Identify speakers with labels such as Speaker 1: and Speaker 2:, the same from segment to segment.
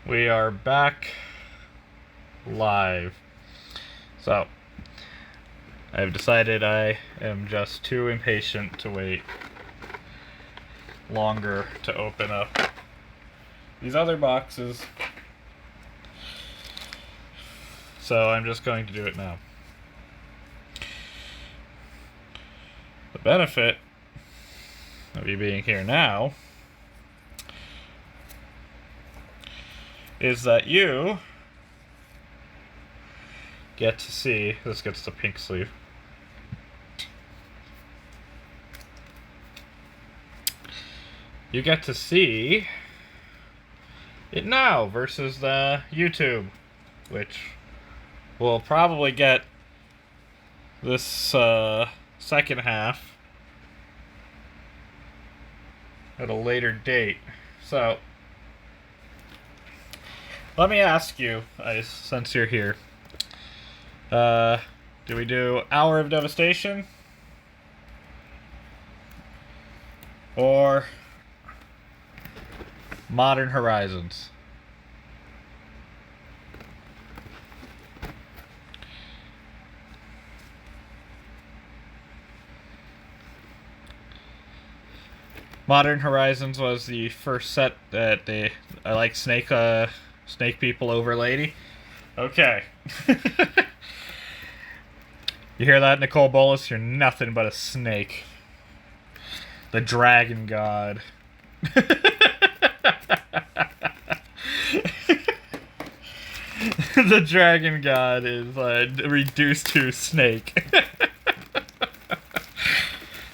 Speaker 1: We are back live. So, I've decided I am just too impatient to wait longer to open up these other boxes. So I'm just going to do it now. The benefit of you being here now is that you get to see, this gets the pink sleeve, you get to see it now versus the YouTube, which will probably get this second half at a later date. So, let me ask you, since you're here, do we do Hour of Devastation or Modern Horizons? Modern Horizons was the first set that I like Snake People over Lady. Okay. You hear that, Nicole Bolas? You're nothing but a snake. The Dragon God. The Dragon God is reduced to snake.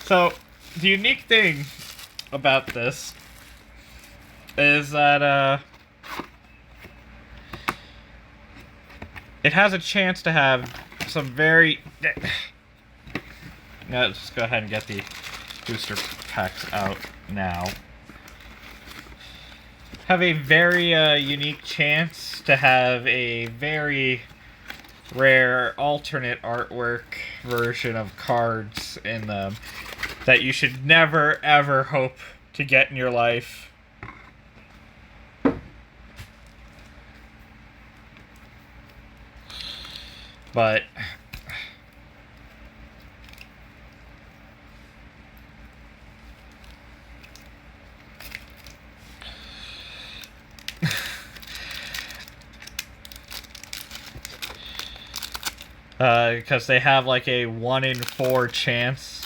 Speaker 1: So, the unique thing about this is that it has a chance to have some very... Now, let's just go ahead and get the booster packs out now. Have a very unique chance to have a very rare alternate artwork version of cards in them that you should never ever hope to get in your life. But because they have like a 1 in 4 chance,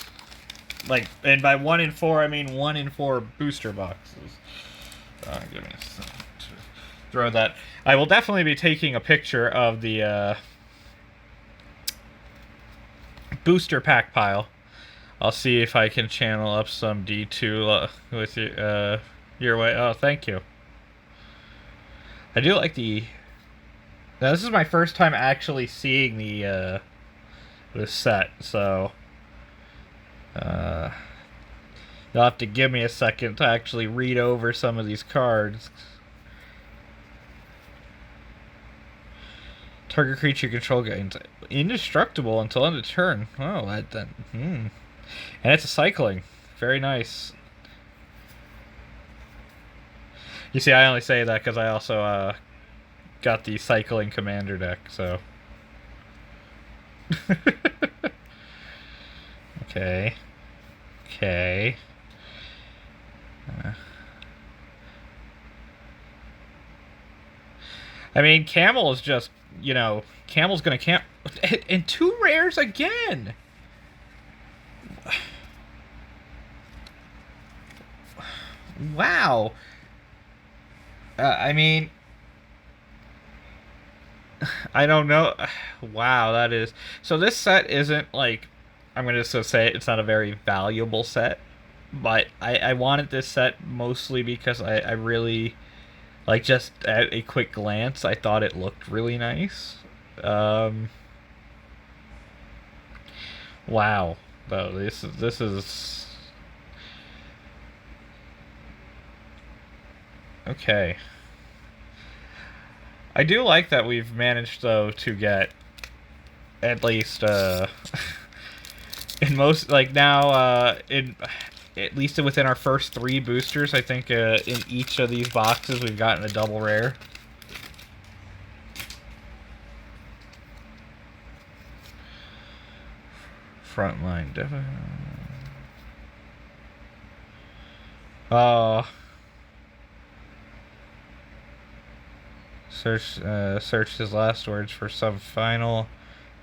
Speaker 1: and by 1 in 4 I mean 1 in 4 booster boxes. Give me a second to throw that. I will definitely be taking a picture of the booster pack pile. I'll see if I can channel up some D2 with your way. Oh, thank you. I do like the... Now, this is my first time actually seeing the this set, so you'll have to give me a second to actually read over some of these cards. Target creature control gains indestructible until end of turn. Oh, and it's a cycling. Very nice. You see, I only say that because I also got the cycling commander deck, so. Okay. I mean, Camel is just, Camel's gonna camp. And 2 rares again! Wow. I mean, I don't know. Wow, that is... So this set isn't like... I'm going to just say it's not a very valuable set. But I wanted this set mostly because I really... just at a quick glance, I thought it looked really nice. Wow. Though, this is... Okay. I do like that we've managed, though, to get at least, in most, now, in at least within our first 3 boosters, I think in each of these boxes we've gotten a double rare. Frontline. Oh. Searched his last words for some final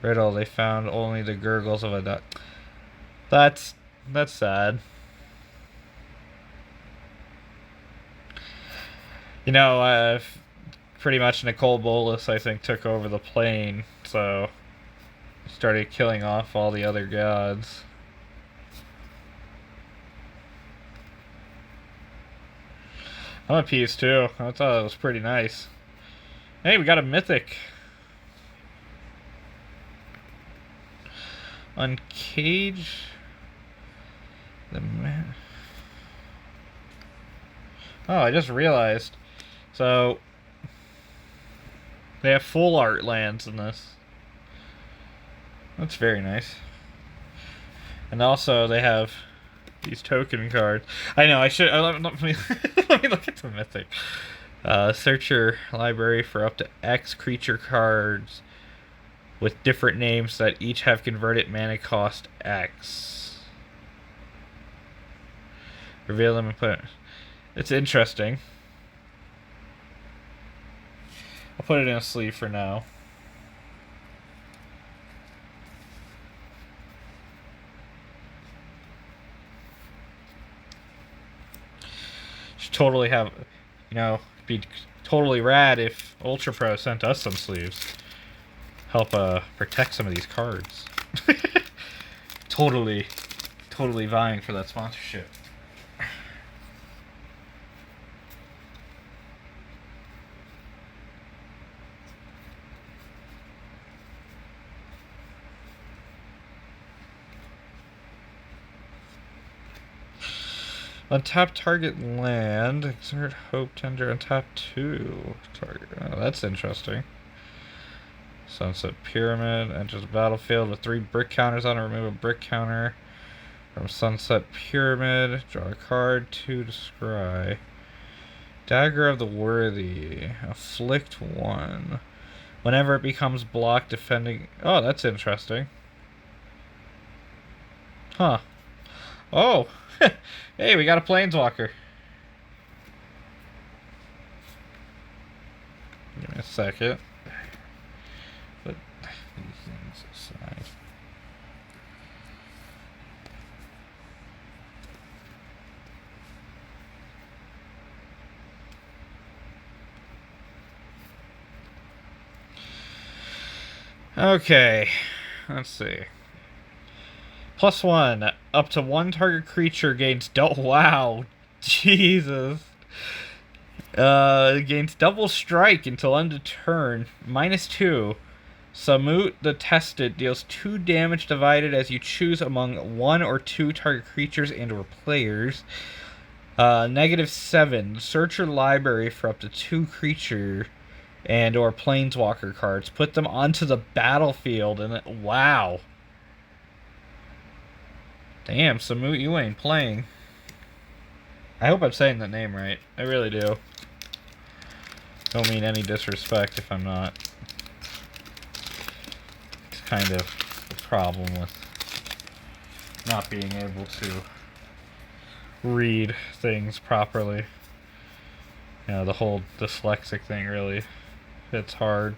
Speaker 1: riddle. They found only the gurgles of a duck. That's sad. You know, pretty much Nicole Bolas, I think, took over the plane, so started killing off all the other gods. I'm a piece too. I thought it was pretty nice. Hey, we got a mythic. Uncage the man. Oh, I just realized. So they have full art lands in this. That's very nice. And also they have these token cards. I know, I should... let me look at the mythic. Search your library for up to X creature cards with different names that each have converted mana cost X. Reveal them and put... It's interesting. I'll put it in a sleeve for now. Should totally have, you know, be totally rad if Ultra Pro sent us some sleeves. Help protect some of these cards. Totally vying for that sponsorship. Untap target land. Exert Hope Tender. Untap 2 target. Oh, that's interesting. Sunset Pyramid. Enters the battlefield with 3 brick counters on it. Remove a brick counter from Sunset Pyramid. Draw a card. 2 to scry. Dagger of the Worthy. Afflict 1. Whenever it becomes blocked, defending... Oh, that's interesting. Huh. Oh! Hey, we got a Planeswalker. Give me a second. Put these things aside. Okay. Let's see. +1. Up to 1 target creature gains wow. Jesus. Gains double strike until end of turn. -2. Samut the Tested deals 2 damage divided as you choose among 1 or 2 target creatures and or players. -7. Search your library for up to 2 creature and or planeswalker cards. Put them onto the battlefield and wow. Damn, Samut, you ain't playing. I hope I'm saying that name right. I really do. Don't mean any disrespect if I'm not. It's kind of the problem with not being able to read things properly. You know, the whole dyslexic thing really hits hard.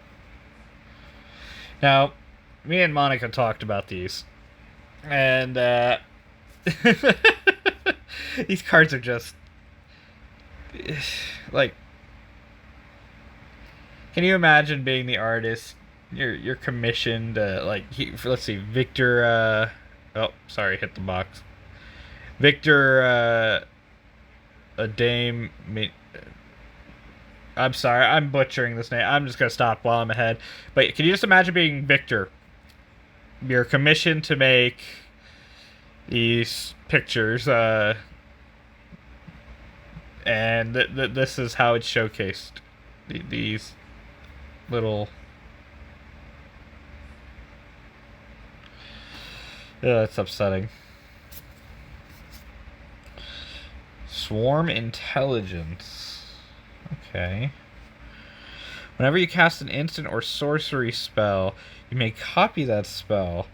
Speaker 1: Now, me and Monica talked about these. And, these cards are just like, can you imagine being the artist? You're commissioned, like, let's see, Victor, oh, sorry, hit the box. Victor, a Dame, I'm sorry, I'm butchering this name. I'm just gonna stop while I'm ahead. But can you just imagine being Victor? You're commissioned to make these pictures, and this is how it's showcased. These little... it's upsetting. Swarm Intelligence. Okay. Whenever you cast an instant or sorcery spell, you may copy that spell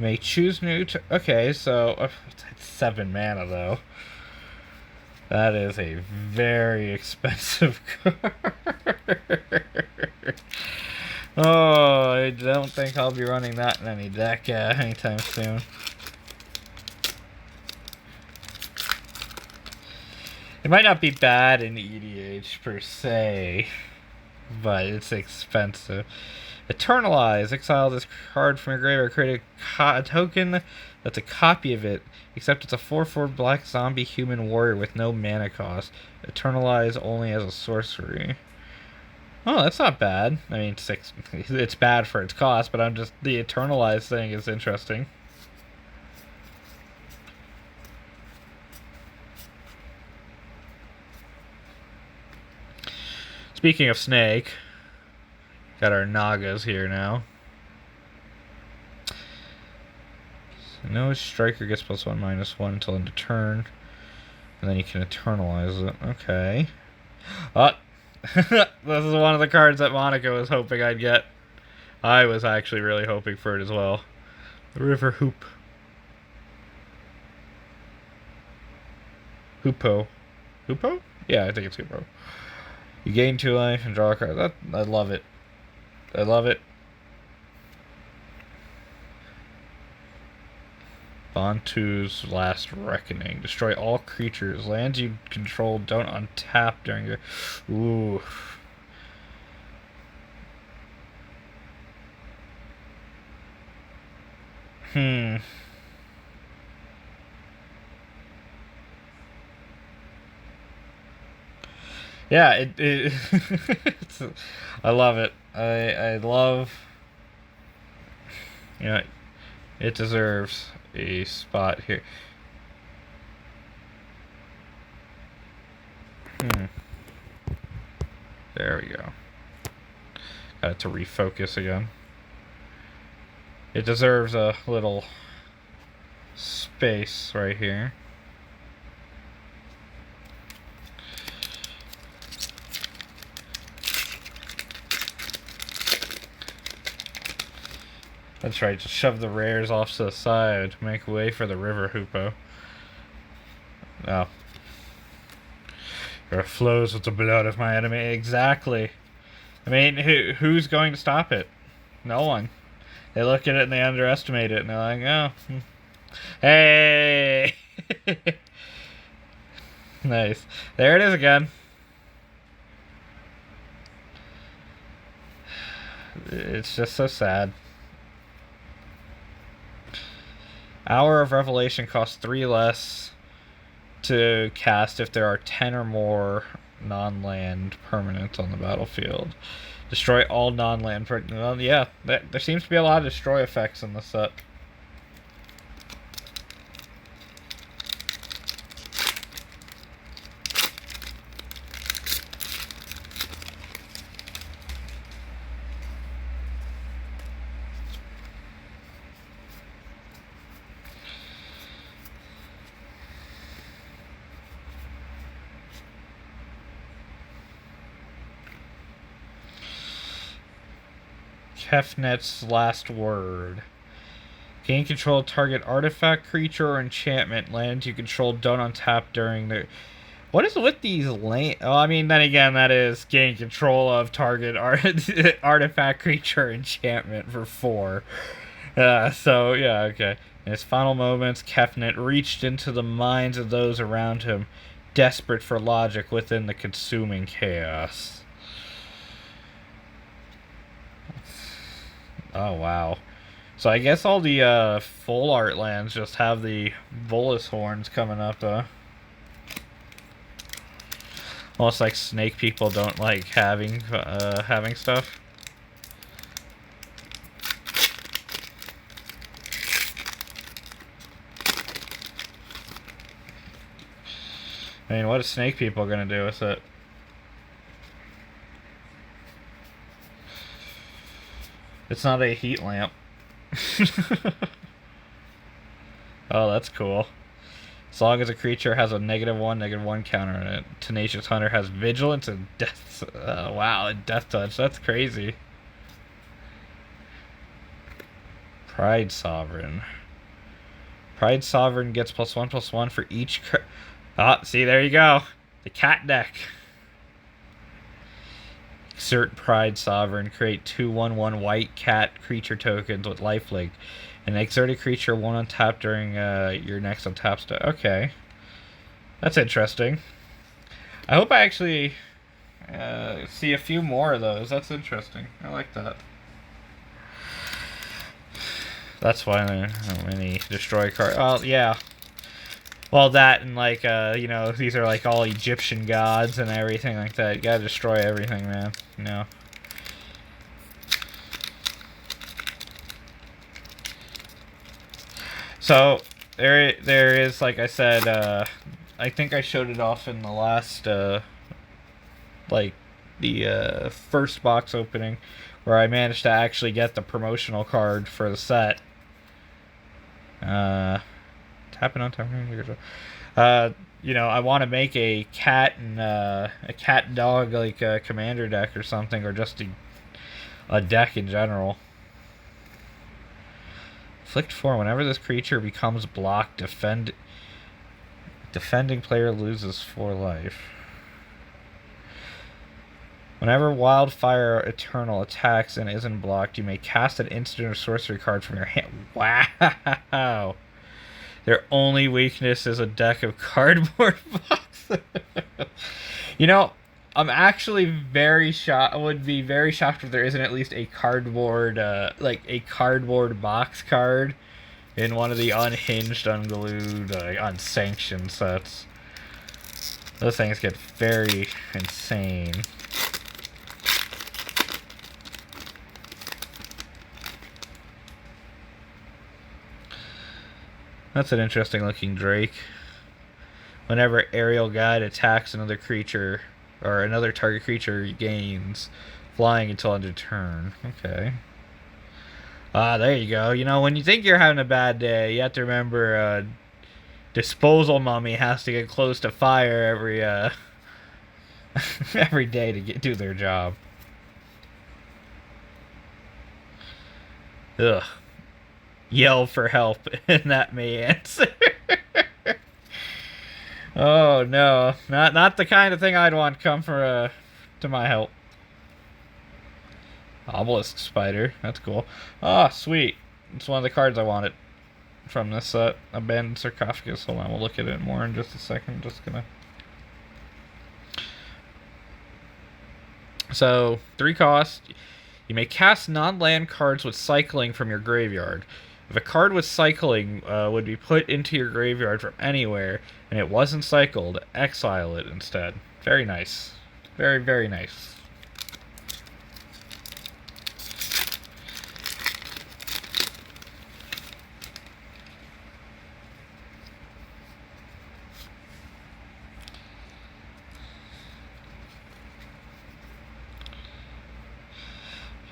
Speaker 1: You may choose new. Okay, so it's 7 mana though. That is a very expensive card. Oh, I don't think I'll be running that in any deck anytime soon. It might not be bad in EDH per se, but it's expensive. Eternalize. Exile this card from your graveyard. Create a token that's a copy of it, except it's a 4/4 black zombie human warrior with no mana cost. Eternalize only as a sorcery. Oh, that's not bad. I mean, it's bad for its cost, but the Eternalize thing is interesting. Speaking of Snake, got our Nagas here now. So no striker gets +1/-1 until end of turn. And then you can Eternalize it. Okay. Oh, this is one of the cards that Monica was hoping I'd get. I was actually really hoping for it as well. The River Hoop. Hoopo. Hoopo? Yeah, I think it's Hoopo. You gain 2 life and draw a card. I love it. I love it. Bantu's Last Reckoning. Destroy all creatures. Lands you control don't untap during your... Ooh. Yeah, I love it. I love... You know, it deserves a spot here. There we go. Got it to refocus again. It deserves a little space right here. That's right, just shove the rares off to the side to make way for the River Hoopo. Oh. It flows with the blood of my enemy. Exactly. I mean, who's going to stop it? No one. They look at it and they underestimate it, and they're like, oh. Hey! Nice. There it is again. It's just so sad. Hour of Revelation costs 3 less to cast if there are 10 or more non-land permanents on the battlefield. Destroy all non-land. Well, yeah, there seems to be a lot of destroy effects in the set. Kefnet's Last Word. Gain control of target artifact, creature, or enchantment. Lands you control don't untap during the... What is with these land... Oh, I mean, then again, that is gain control of target artifact, creature, enchantment for 4. So, yeah, okay. In his final moments, Kefnet reached into the minds of those around him, desperate for logic within the consuming chaos. Oh, wow. So I guess all the full art lands just have the Volus horns coming up, almost like Snake people don't like having stuff. I mean, what are Snake people gonna do with it? It's not a heat lamp. Oh, that's cool. As long as a creature has a -1/-1 counter on it. Tenacious Hunter has Vigilance and Death... wow, and Death Touch. That's crazy. Pride Sovereign. Pride Sovereign gets +1/+1 for each. See, there you go. The cat deck. Exert Pride Sovereign. Create 2/1/1 white cat creature tokens with lifelink. And exert a creature 1 untap during your next untap step. Okay. That's interesting. I hope I actually see a few more of those. That's interesting. I like that. That's why there are many destroy cards. Oh, yeah. Well, that and like, these are like all Egyptian gods and everything like that. You gotta destroy everything, man. No. So, there is, like I said, I think I showed it off in the last, the first box opening, where I managed to actually get the promotional card for the set. Tapping on tapping. I want to make a cat and a cat dog like a commander deck or something, or just a deck in general. Inflict 4. Whenever this creature becomes blocked, defending player loses 4 life. Whenever Wildfire Eternal attacks and isn't blocked, you may cast an instant or sorcery card from your hand. Wow! Their only weakness is a deck of cardboard boxes. I'm actually very shocked. I would be very shocked if there isn't at least a cardboard, a cardboard box card in one of the unhinged, unglued, unsanctioned sets. Those things get very insane. That's an interesting looking Drake. Whenever Aerial Guide attacks another creature, or another target creature gains flying until end of turn. Okay. There you go. When you think you're having a bad day, you have to remember Disposal Mummy has to get close to fire every day to do their job. Ugh. Yell for help, and that may answer. Oh no, not the kind of thing I'd want come to my help. Obelisk Spider, that's cool. Ah, sweet. It's one of the cards I wanted from this set. Abandoned Sarcophagus. Hold on, we'll look at it more in just a second. Just gonna. So 3 cost. You may cast non-land cards with cycling from your graveyard. If a card with cycling would be put into your graveyard from anywhere, and it wasn't cycled, exile it instead. Very nice. Very, very nice.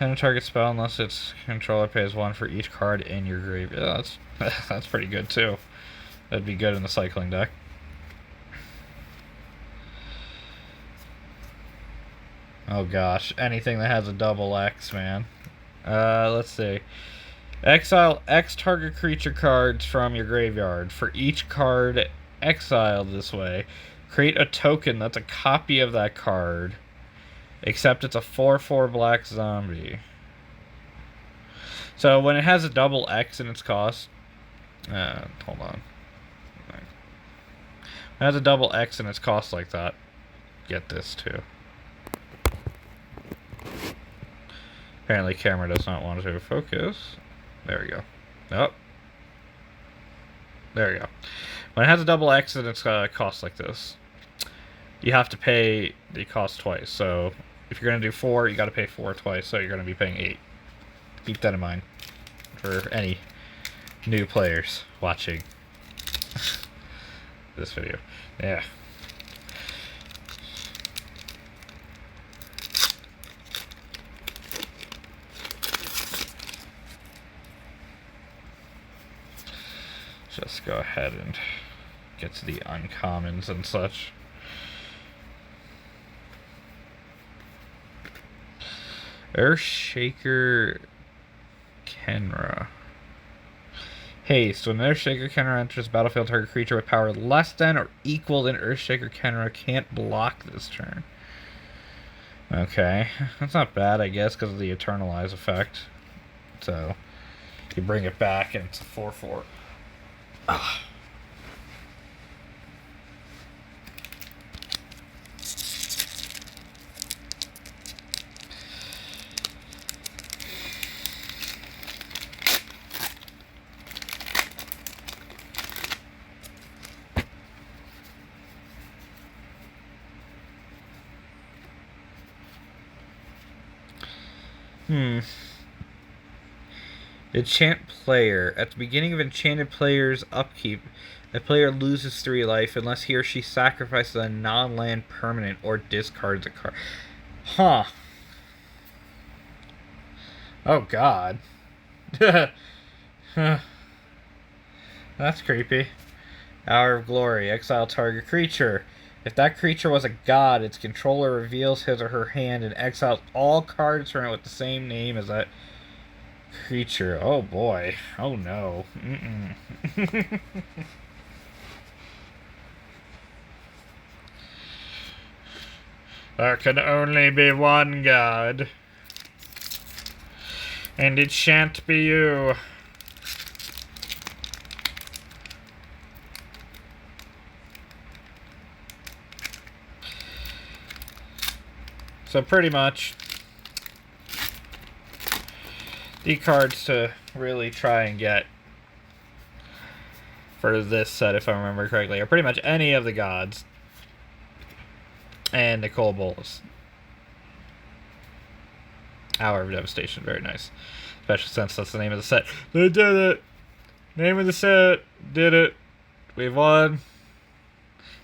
Speaker 1: End target spell unless its controller pays 1 for each card in your graveyard. Yeah, that's pretty good too. That'd be good in the cycling deck. Oh gosh, anything that has a double X, man. Let's see. Exile X target creature cards from your graveyard. For each card exiled this way, create a token that's a copy of that card. Except it's a 4/4 black zombie. So when it has a double X in its cost... hold on. When it has a double X in its cost like that, get this too. Apparently camera does not want to focus. There we go. Oh. There we go. When it has a double X in its cost like this, you have to pay the cost twice. So if you're going to do 4, you got to pay 4 twice. So you're going to be paying 8. Keep that in mind for any new players watching this video. Yeah. Just go ahead and get to the uncommons and such. Earthshaker Kenra. Haste. When an Earthshaker counter enters the battlefield, target creature with power less than or equal than Earthshaker counter can't block this turn. Okay, that's not bad, I guess, because of the Eternalize effect. So, you bring it back and it's a 4/4. Ah. Enchant player. At the beginning of enchanted player's upkeep, a player loses 3 life unless he or she sacrifices a non-land permanent or discards a card. Huh. Oh god. That's creepy. Hour of Glory. Exile target creature. If that creature was a god, its controller reveals his or her hand and exiles all cards from it with the same name as that creature. Oh boy. Oh no. There can only be one god. And it shan't be you. So pretty much, the cards to really try and get for this set, if I remember correctly, are pretty much any of the gods and Nicole Bolas. Hour of Devastation, very nice. Especially since that's the name of the set. They did it! Name of the set, did it. We won.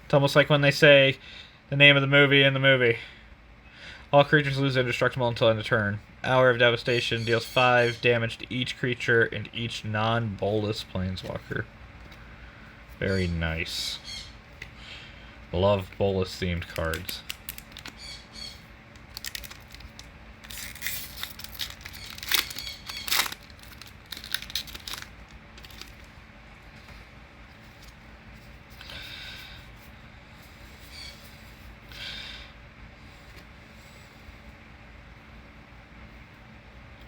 Speaker 1: It's almost like when they say the name of the movie in the movie. All creatures lose indestructible until end of turn. Hour of Devastation deals 5 damage to each creature and each non-Bolas planeswalker. Very nice. Love Bolas-themed cards.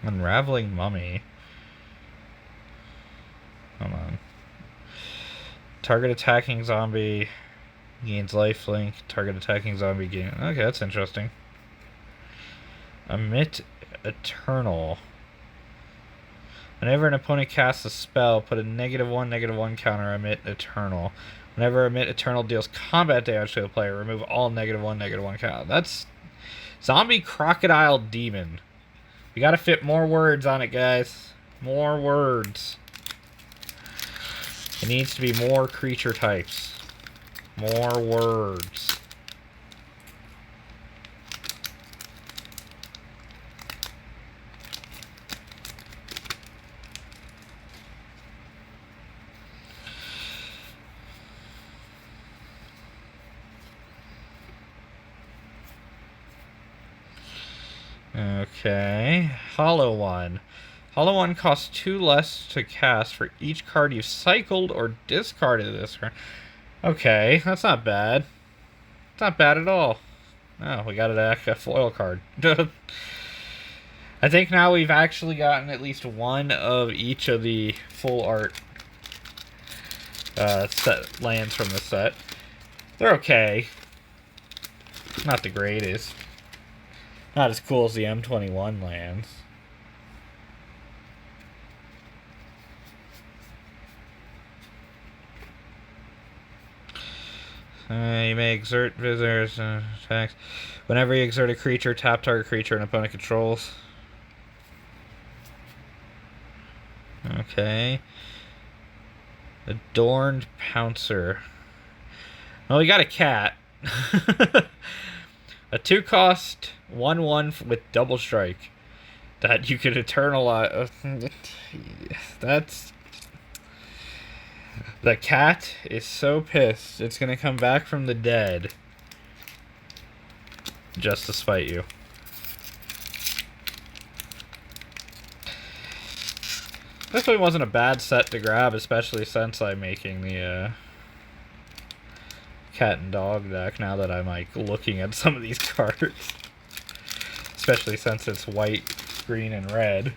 Speaker 1: Unraveling Mummy. Come on. Target attacking zombie gains lifelink. Target attacking zombie gains... Okay, that's interesting. Emit Eternal. Whenever an opponent casts a spell, put a -1/-1 counter Emit Eternal. Whenever Emit Eternal deals combat damage to a player, remove all -1/-1 counter. That's Zombie Crocodile Demon. We gotta fit more words on it, guys. More words. It needs to be more creature types. More words. Okay. Hollow One. Hollow One costs 2 less to cast for each card you've cycled or discarded this turn. Okay, that's not bad. It's not bad at all. Oh, we got a foil card. I think now we've actually gotten at least one of each of the full art set lands from the set. They're okay. Not the greatest. Not as cool as the M21 lands. You may exert visitors attacks. Whenever you exert a creature, tap target creature an opponent controls. Okay. Adorned Pouncer. Well, we got a cat. A 2-cost 1/1 with double strike that you could eternalize. That's... The cat is so pissed. It's gonna come back from the dead just to spite you. This one wasn't a bad set to grab, especially since I'm making the cat and dog deck. Now that I'm like looking at some of these cards, especially since it's white, green, and red.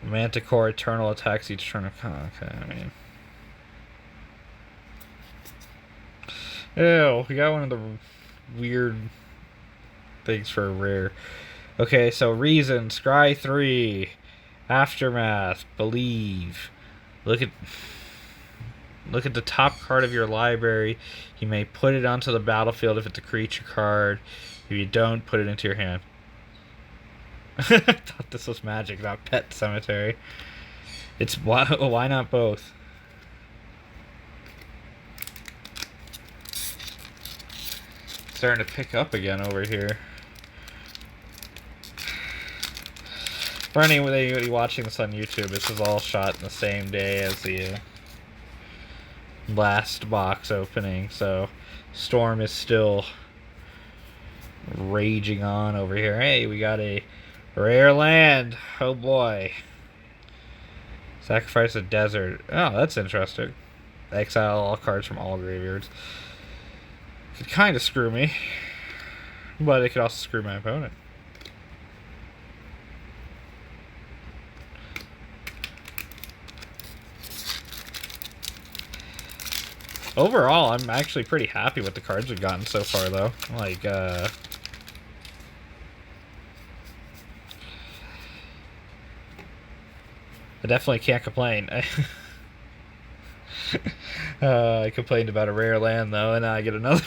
Speaker 1: Manticore Eternal attacks each turn. Okay, I mean. Ew, we got one of the weird things for a rare. Okay, so Reason, Scry 3, Aftermath, Believe. Look at the top card of your library. You may put it onto the battlefield if it's a creature card. If you don't, put it into your hand. I thought this was Magic, not Pet Cemetery. It's why not both? Starting to pick up again over here. For anybody watching this on YouTube, this is all shot in the same day as the last box opening, so Storm is still raging on over here. Hey, we got a rare land. Oh boy. Sacrifice a desert. Oh, that's interesting. Exile all cards from all graveyards. Could kind of screw me, but it could also screw my opponent. Overall, I'm actually pretty happy with the cards we've gotten so far, though. Like, I definitely can't complain. I complained about a rare land, though, and now I get another.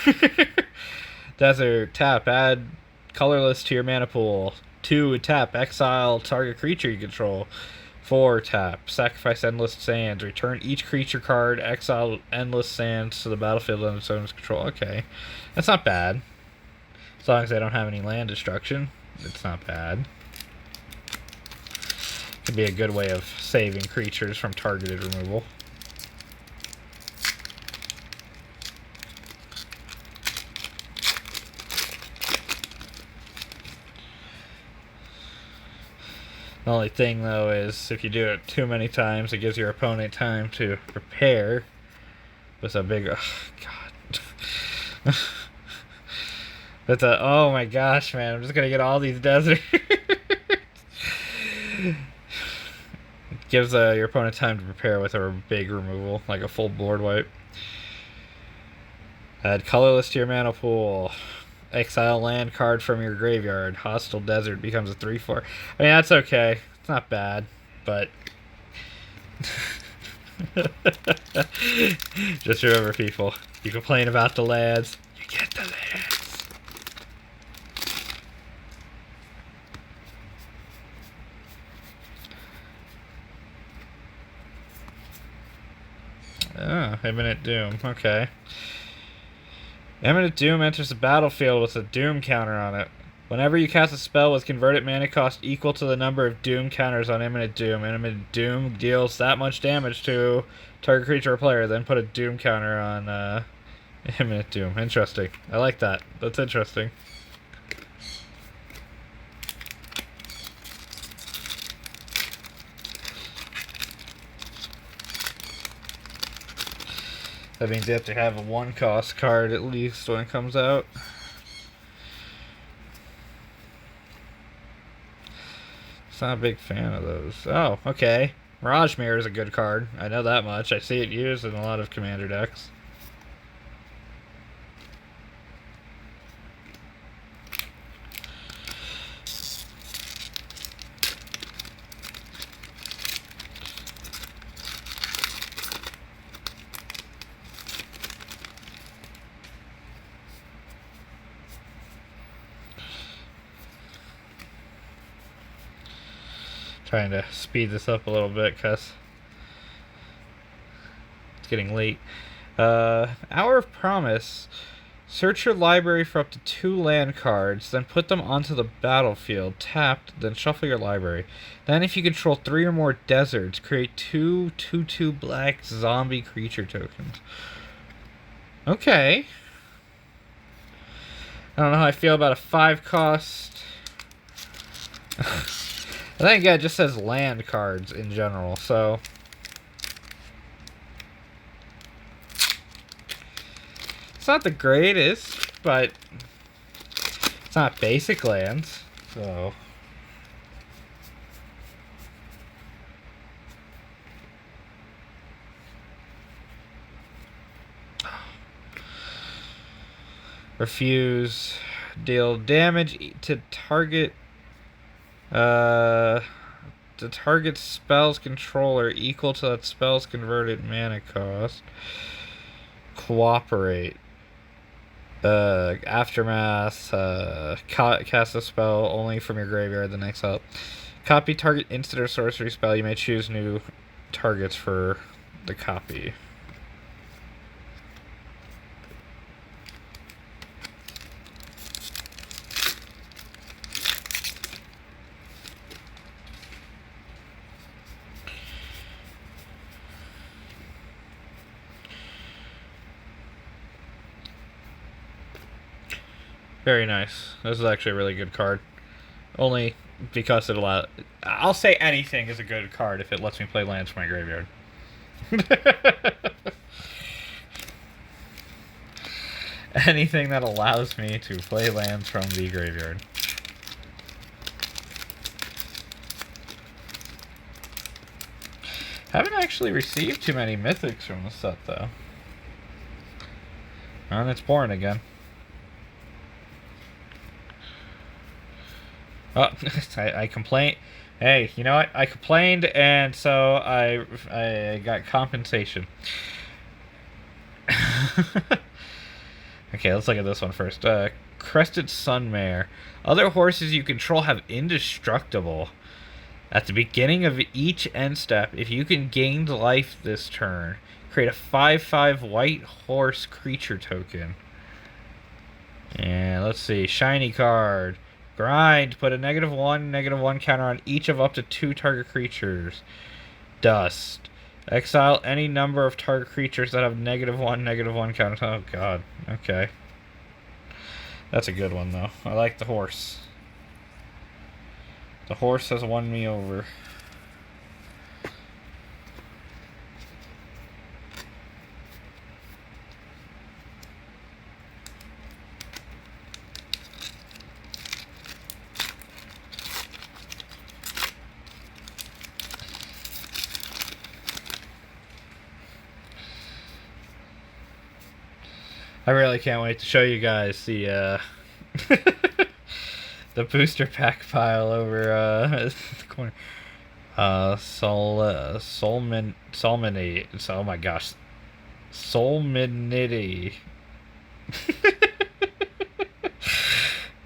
Speaker 1: Desert, tap, add colorless to your mana pool. 2, tap, exile target creature you control. 4, tap, sacrifice Endless Sands. Return each creature card, exile Endless Sands to the battlefield under its owner's control. Okay, that's not bad. As long as I don't have any land destruction, it's not bad. Could be a good way of saving creatures from targeted removal. The only thing, though, is if you do it too many times, it gives your opponent time to prepare with a big... Oh, God. But oh my gosh, man, I'm just going to get all these deserts. It gives your opponent time to prepare with a big removal, like a full board wipe. Add colorless to your mana pool. Exile land card from your graveyard. Hostile desert becomes a 3/4. I mean, that's okay. It's not bad, but just remember, people, you complain about the lands, you get the lands. Oh, Imminent Doom. Okay. Imminent Doom enters the battlefield with a Doom counter on it. Whenever you cast a spell with converted mana cost equal to the number of Doom counters on Imminent Doom deals that much damage to target creature or player, then put a Doom counter on Imminent Doom. Interesting. I like that. That's interesting. That means you have to have a 1-cost card at least when it comes out. Just not a big fan of those. Oh, okay. Mirage Mirror is a good card. I know that much. I see it used in a lot of commander decks. Trying to speed this up a little bit because it's getting late. Hour of Promise. Search your library for up to 2 land cards, then put them onto the battlefield, tapped, then shuffle your library. Then if you control 3 or more deserts, create 2/2/2 black zombie creature tokens. Okay. I don't know how I feel about a 5 cost. I think it just says land cards in general, so. It's not the greatest, but it's not basic lands, so. Refuse. Deal damage to target. The target spell's controller equal to that spell's converted mana cost. Cooperate. Aftermath. Cast a spell only from your graveyard the next up. Copy target instant or sorcery spell. You may choose new targets for the copy. Very nice. This is actually a really good card. Only because it allows... I'll say anything is a good card if it lets me play lands from my graveyard. Anything that allows me to play lands from the graveyard. Haven't actually received too many mythics from the set, though. And it's boring again. Oh, I complained. Hey, you know what? I complained, and so I got compensation. Okay, let's look at this one first. Crested Sunmare. Other horses you control have indestructible. At the beginning of each end step, if you can gain life this turn, create a 5/5 white horse creature token. And let's see. Shiny card. Grind. Put a -1/-1 counter on each of up to 2 target creatures. Dust. Exile any number of target creatures that have -1/-1 counters. Oh, God. Okay. That's a good one, though. I like the horse. The horse has won me over. I really can't wait to show you guys the the booster pack pile over the corner. Solminity. Oh my gosh. Solminity.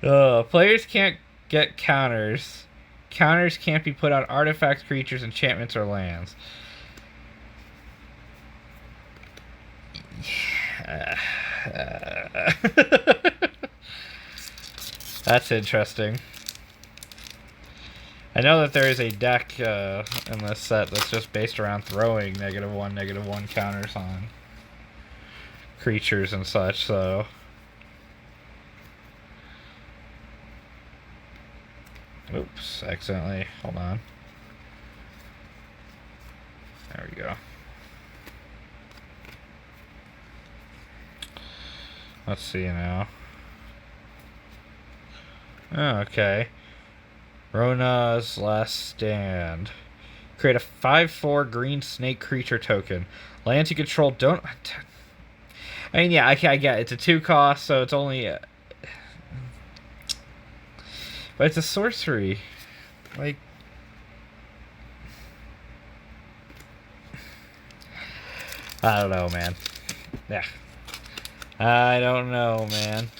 Speaker 1: Players can't get counters. Counters can't be put on artifacts, creatures, enchantments, or lands. That's interesting. I know that there is a deck in this set that's just based around throwing -1/-1 counters on creatures and such, so... Oops, accidentally. Hold on. There we go. Let's see now. Oh, okay. Rona's Last Stand. Create a 5/4 green snake creature token. Lands you control don't... I mean, yeah, I get it. It's a 2 cost, so it's only... But it's a sorcery. Like... I don't know, man. Yeah. I don't know, man.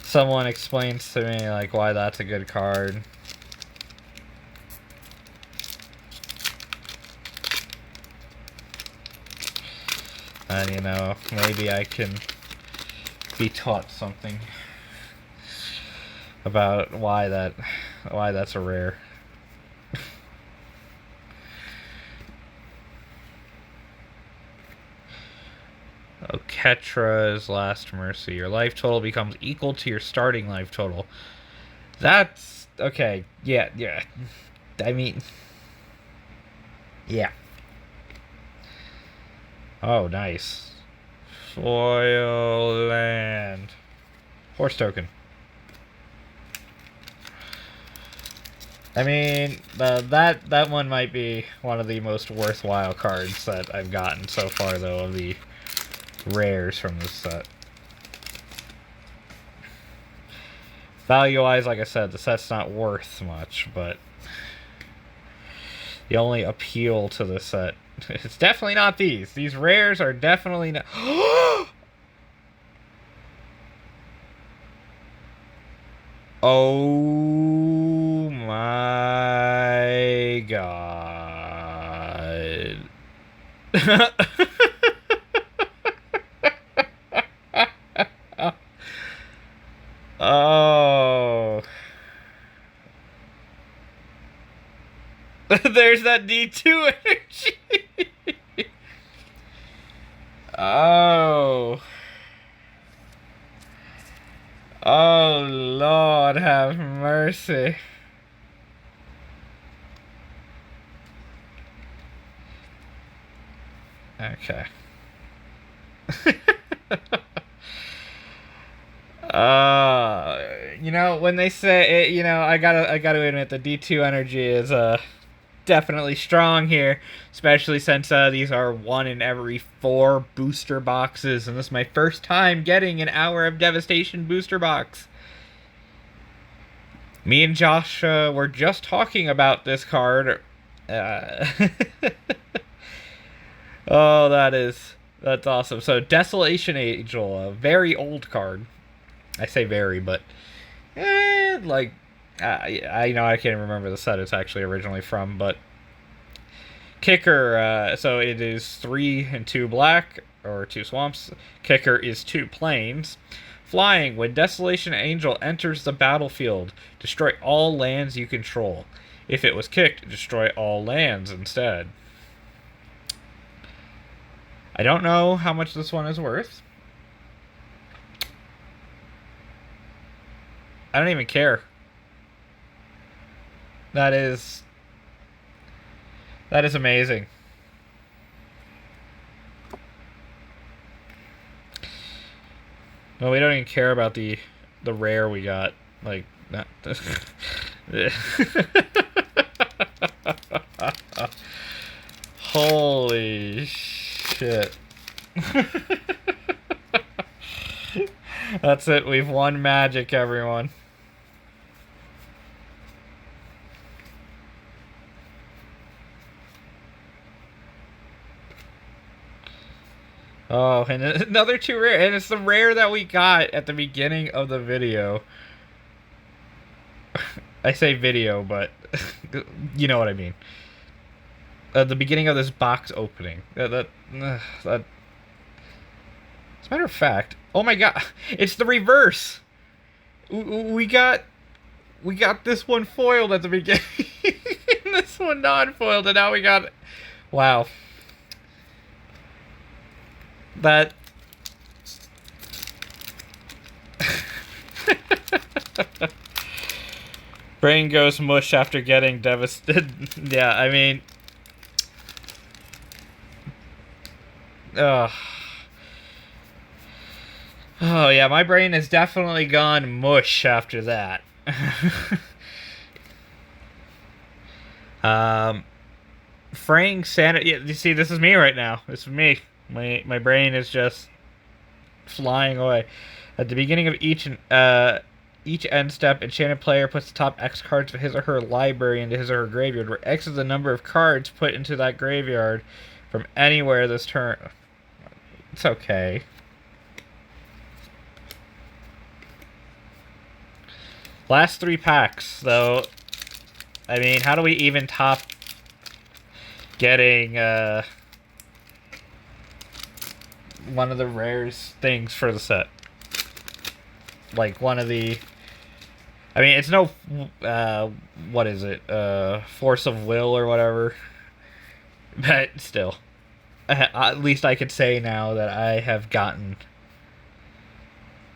Speaker 1: Someone explains to me, like, why that's a good card. And, you know, maybe I can be taught something about why that's a rare. Ketra's Last Mercy. Your life total becomes equal to your starting life total. That's okay. Yeah, yeah. I mean, yeah. Oh, nice. Foil land. Horse token. I mean, that one might be one of the most worthwhile cards that I've gotten so far, though, of the rares from this set. Value-wise, like I said, the set's not worth much, but the only appeal to the set, it's definitely not these. These rares are definitely not... Oh my god. Oh. There's that D2 energy. Oh. Oh, Lord, have mercy. Okay. You know, when they say it, you know, I gotta admit the D2 energy is definitely strong here, especially since these are 1 in every 4 booster boxes, and this is my first time getting an Hour of Devastation booster box. Me and Josh were just talking about this card. Oh, that's awesome. So, Desolation Angel, a very old card. I say very, but like I know I can't remember the set it's actually originally from, but Kicker, so it is 3 and 2 black, or 2 swamps. Kicker is 2 plains. Flying, when Desolation Angel enters the battlefield, destroy all lands you control. If it was kicked, destroy all lands instead. I don't know how much this one is worth. I don't even care. That is amazing. No, we don't even care about the rare we got. Like, not. Holy shit. That's it. We've won Magic, everyone. Oh, and another 2 rare. And it's the rare that we got at the beginning of the video. I say video, but you know what I mean. At the beginning of this box opening. As a matter of fact, oh my god, it's the reverse. We got this one foiled at the beginning. This one non-foiled, and now we got... Wow. That... Brain goes mush after getting devastated. Yeah, I mean... Oh, yeah, my brain has definitely gone mush after that. Fraying sanity. Yeah, you see, this is me right now. This is me. My brain is just flying away. At the beginning of each end step, enchanted player puts the top X cards of his or her library into his or her graveyard, where X is the number of cards put into that graveyard from anywhere this turn. It's okay. Last 3 packs, though. I mean, how do we even top getting one of the rarest things for the set? Like, one of the... I mean, it's no... what is it? Force of Will or whatever. But still. At least I could say now that I have gotten.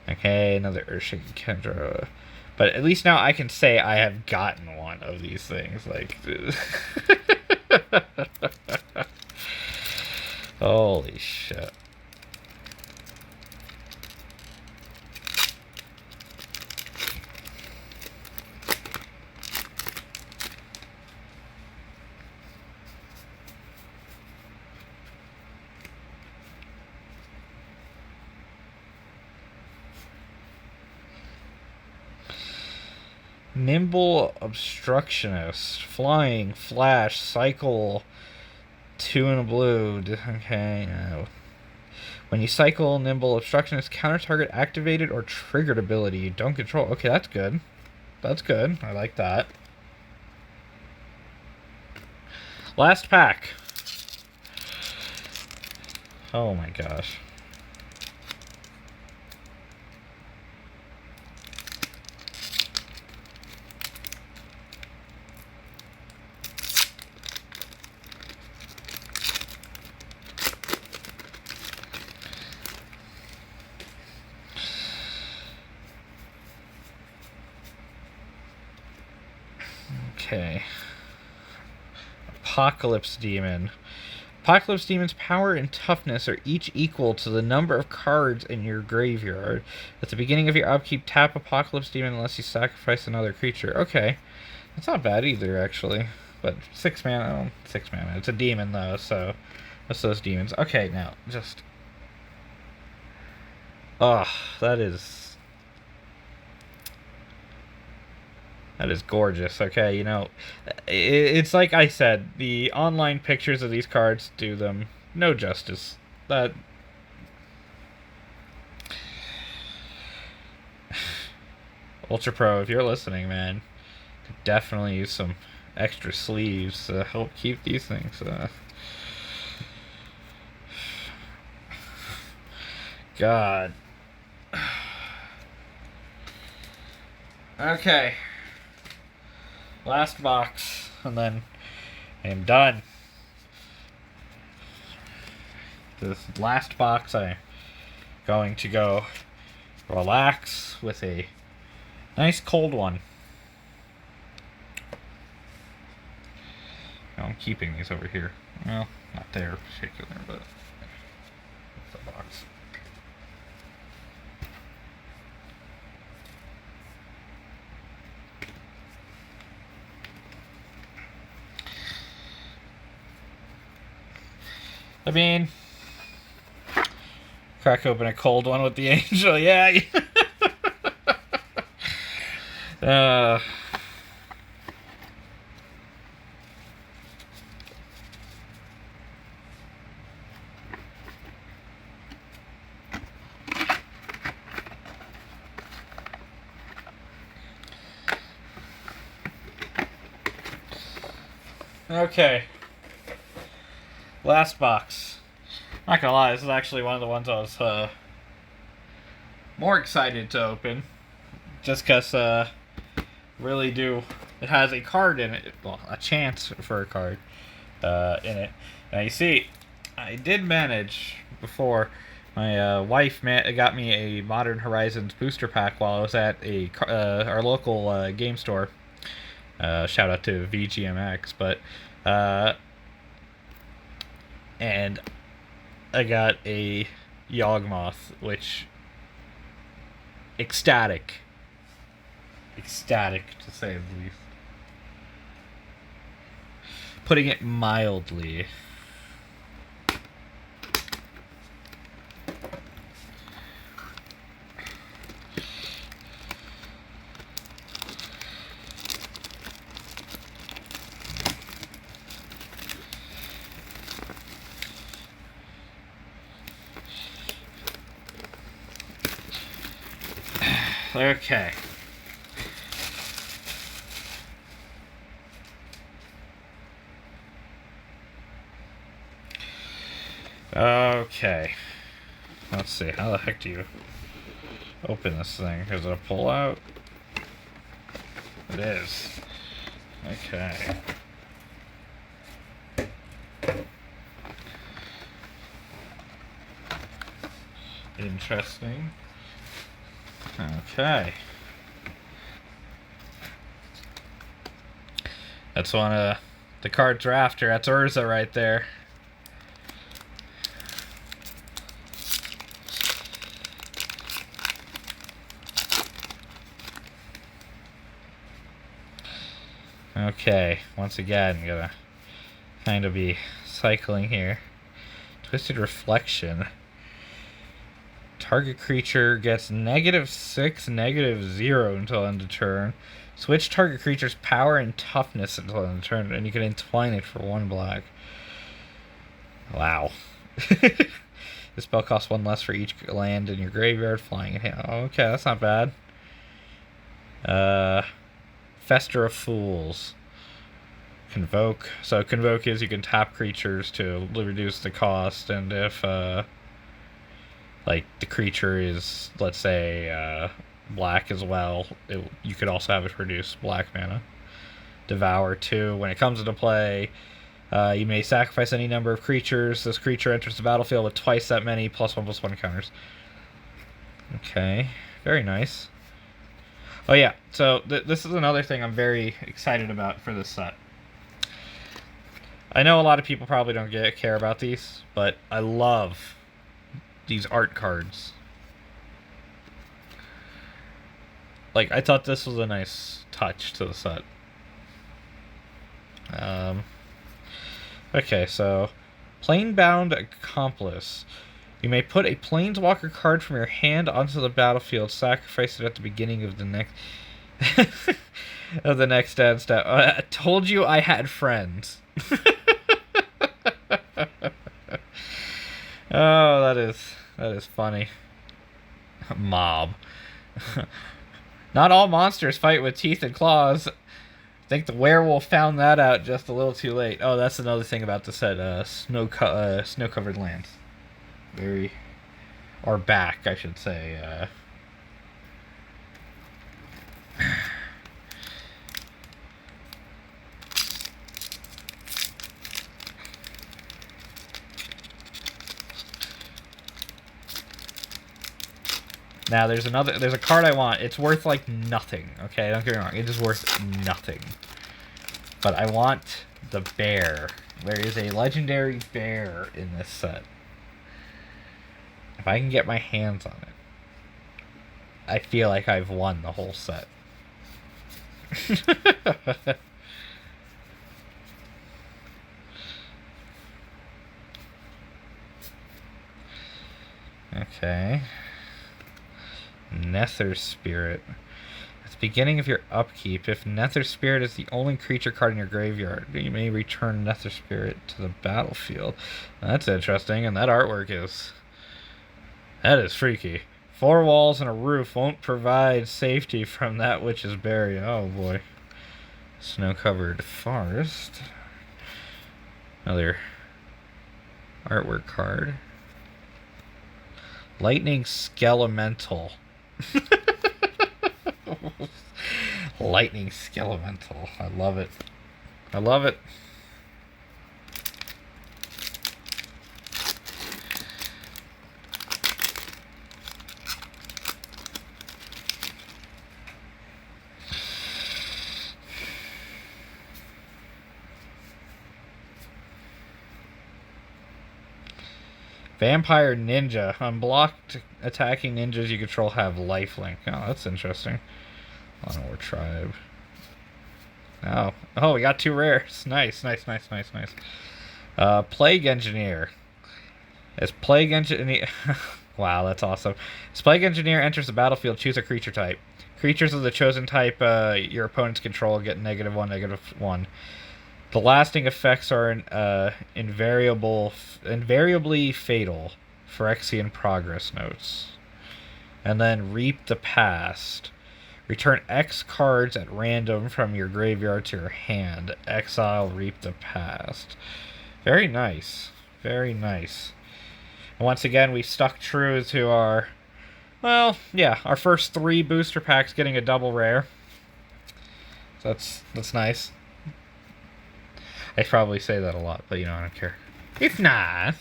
Speaker 1: Okay, another Earthshaking Kendra. But at least now I can say I have gotten one of these things. Like, holy shit. Nimble Obstructionist. Flying, Flash, Cycle, 2 in a blue. Okay, when you cycle, Nimble Obstructionist counter target activated or triggered ability you don't control. Okay, that's good. That's good. I like that. Last pack. Oh my gosh. Okay. Apocalypse Demon. Apocalypse Demon's power and toughness are each equal to the number of cards in your graveyard. At the beginning of your upkeep, tap Apocalypse Demon unless you sacrifice another creature. Okay. That's not bad either, actually. But 6 mana. Oh, 6 mana. It's a demon, though, so that's those demons. Okay, now, just. Oh, that is. That is gorgeous. Okay, you know, it's like I said, the online pictures of these cards do them no justice. That Ultra Pro, if you're listening, man, could definitely use some extra sleeves to help keep these things. God. Okay. Last box, and then I am done. This last box, I'm going to go relax with a nice cold one. I'm keeping these over here. Well, not there in particular, but it's the box. I mean, crack open a cold one with the angel, yeah. Okay. Last box. Not gonna lie, this is actually one of the ones I was more excited to open. Just because really do. It has a card in it. Well, a chance for a card in it. Now you see, I did manage before. My wife got me a Modern Horizons booster pack while I was at our local game store. Shout out to VGMX, but and I got a Yawgmoth, which ecstatic to say the least. Putting it mildly. Okay. Okay. Let's see. How the heck do you open this thing? Is it a pull out? It is. Okay. Interesting. Okay. That's one of the cards we're after. That's Urza right there. Okay, once again, gonna kind of be cycling here. Twisted Reflection. Target creature gets -6, -0 until end of turn. Switch target creature's power and toughness until end of turn, and you can entwine it for 1 black. Wow. The spell costs 1 less for each land in your graveyard, flying in hand. Okay, that's not bad. Fester of Fools. Convoke. So Convoke is you can tap creatures to reduce the cost, and if like the creature is, let's say, black as well, you could also have it reduce black mana. Devour 2. When it comes into play, you may sacrifice any number of creatures. This creature enters the battlefield with twice that many +1/+1 counters. Okay, very nice. Oh yeah, so this is another thing I'm very excited about for this set. I know a lot of people probably don't care about these, but I love these art cards. Like, I thought this was a nice touch to the set. Okay, so Planebound Accomplice. You may put a Planeswalker card from your hand onto the battlefield, sacrifice it at the beginning of the next of the next end step. I told you I had friends. Oh, that is funny. Mob. Not all monsters fight with teeth and claws. I think the werewolf found that out just a little too late. Oh, that's another thing about the set. Snow-covered lands. Or back, I should say. Now there's a card I want. It's worth like nothing. Okay, don't get me wrong. It is worth nothing. But I want the bear. There is a legendary bear in this set. If I can get my hands on it, I feel like I've won the whole set. Okay. Nether Spirit. At the beginning of your upkeep, if Nether Spirit is the only creature card in your graveyard, you may return Nether Spirit to the battlefield. That's interesting, and that artwork is... that is freaky. 4 walls and a roof won't provide safety from that which is buried. Oh boy. Snow-covered forest. Another artwork card. Lightning Skelemental. Lightning Skelemental. I love it. I love it. Vampire Ninja. Unblocked attacking ninjas you control have lifelink. Oh, that's interesting. Onward Tribe. Oh, we got 2 rares. Nice. Plague Engineer. As Plague Engineer... wow, that's awesome. As Plague Engineer enters the battlefield, choose a creature type. Creatures of the chosen type your opponents control get -1, -1. The lasting effects are invariably fatal. Phyrexian Progress Notes. And then Reap the Past. Return X cards at random from your graveyard to your hand. Exile Reap the Past. Very nice. Very nice. And once again, we stuck true to our... well, yeah, our first 3 booster packs getting a double rare. So that's nice. I probably say that a lot, but you know, I don't care. It's nice.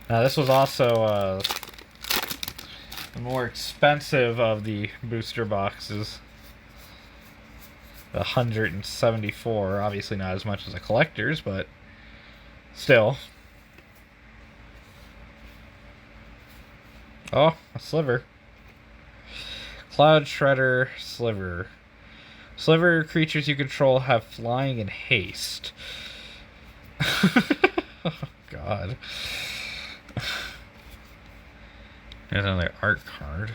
Speaker 1: Now, this was also the more expensive of the booster boxes. 174. Obviously not as much as a collector's, but still. Oh, a sliver. Cloud Shredder Sliver. Sliver creatures you control have flying and haste. Oh, God. There's another art card.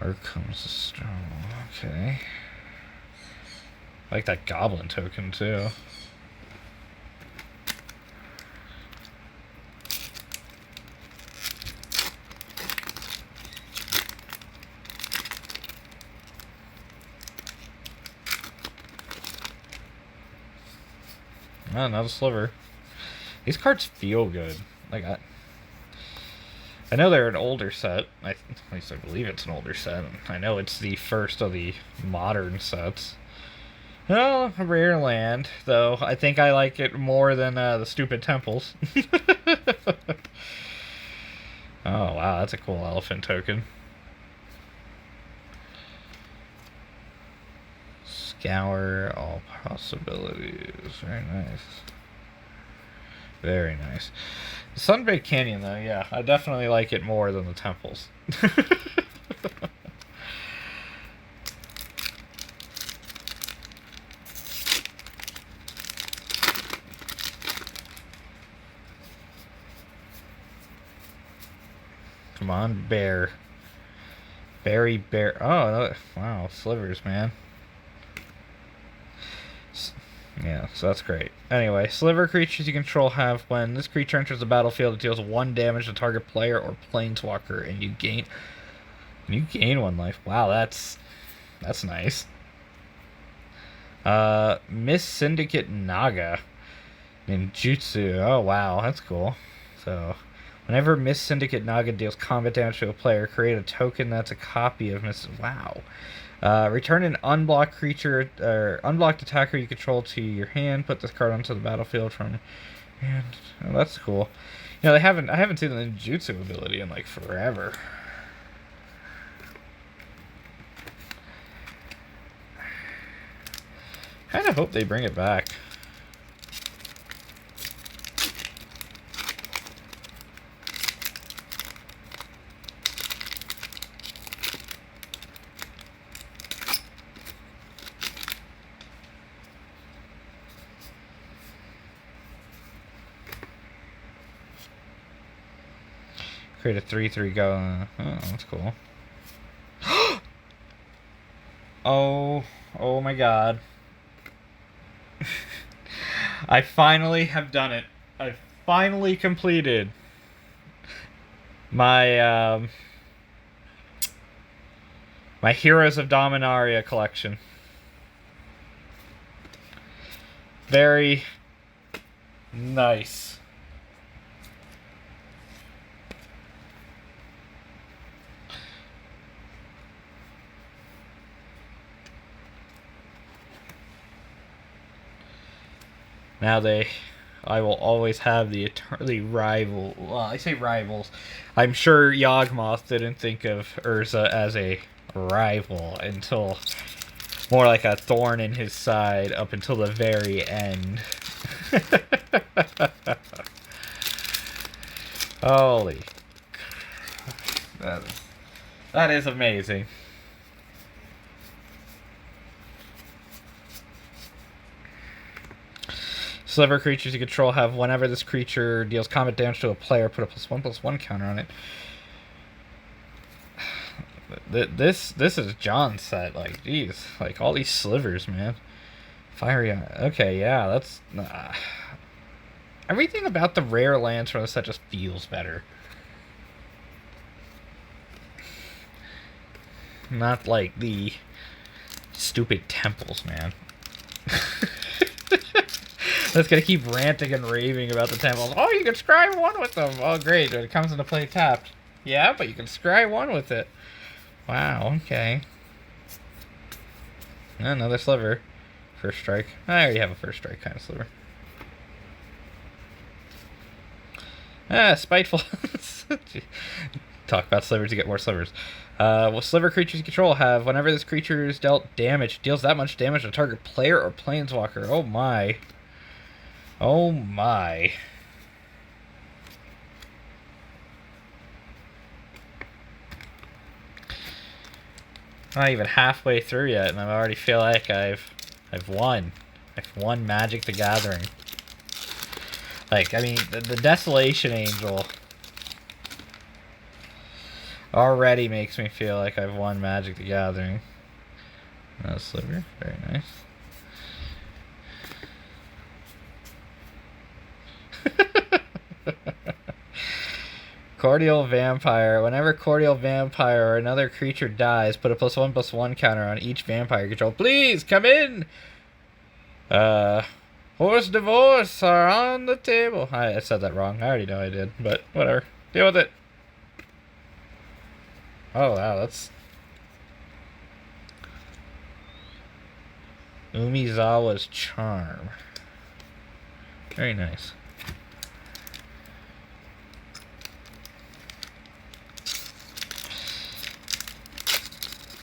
Speaker 1: Arcum's Stone. Okay. I like that goblin token, too. Oh, another sliver. These cards feel good. Like, I know they're an older set. At least I believe it's an older set. I know it's the first of the modern sets. Oh, a rare land, though. I think I like it more than the stupid temples. Oh, wow, that's a cool elephant token. Scour all possibilities. Very nice. Very nice. Sunbaked Canyon, though, yeah. I definitely like it more than the temples. Come on, bear. Berry bear. Oh, wow. Slivers, man. Yeah, so that's great. Anyway, sliver creatures you control have when this creature enters the battlefield, it deals 1 damage to target player or planeswalker, and you gain 1 life. Wow, that's nice. Miss Syndicate Naga Ninjutsu. Oh wow, that's cool. So whenever Miss Syndicate Naga deals combat damage to a player, create a token that's a copy of Miss. Wow. Return an unblocked creature or unblocked attacker you control to your hand. Put this card onto the battlefield from hand. Oh, that's cool. You know, I haven't seen the ninjutsu ability in like forever. Kind of hope they bring it back. Create a 3/3 go. Oh, that's cool. Oh my God. I finally have done it. I finally completed my my Heroes of Dominaria collection. Very nice. Now I will always have the eternally rival. Well, I say rivals. I'm sure Yawgmoth didn't think of Urza as a rival until more like a thorn in his side up until the very end. Holy. That is amazing. Sliver creatures you control have whenever this creature deals combat damage to a player, put a +1/+1 counter on it. This is John's set. Like, geez, like all these slivers, man. Fiery. Okay, yeah, that's everything about the rare lands from the set just feels better. Not like the stupid temples, man. That's gonna keep ranting and raving about the temples. Oh, you can scry 1 with them. Oh, great. It comes into play tapped. Yeah, but you can scry 1 with it. Wow, okay. Another sliver. First strike. I already have a first strike kind of sliver. Spiteful. Talk about slivers to get more slivers. Well, sliver creatures you control have whenever this creature is dealt damage, deals that much damage to target player or planeswalker. Oh my. Oh my. Not even halfway through yet, and I already feel like I've won. I've won Magic the Gathering. Like, I mean, the Desolation Angel already makes me feel like I've won Magic the Gathering. Sliver, very nice. Cordial Vampire. Whenever Cordial Vampire or another creature dies, put a +1/+1 counter on each vampire you control. Please, come in! Horse divorce are on the table. I said that wrong. I already know I did, but whatever. Deal with it. Oh, wow, that's... Umizawa's Charm. Very nice.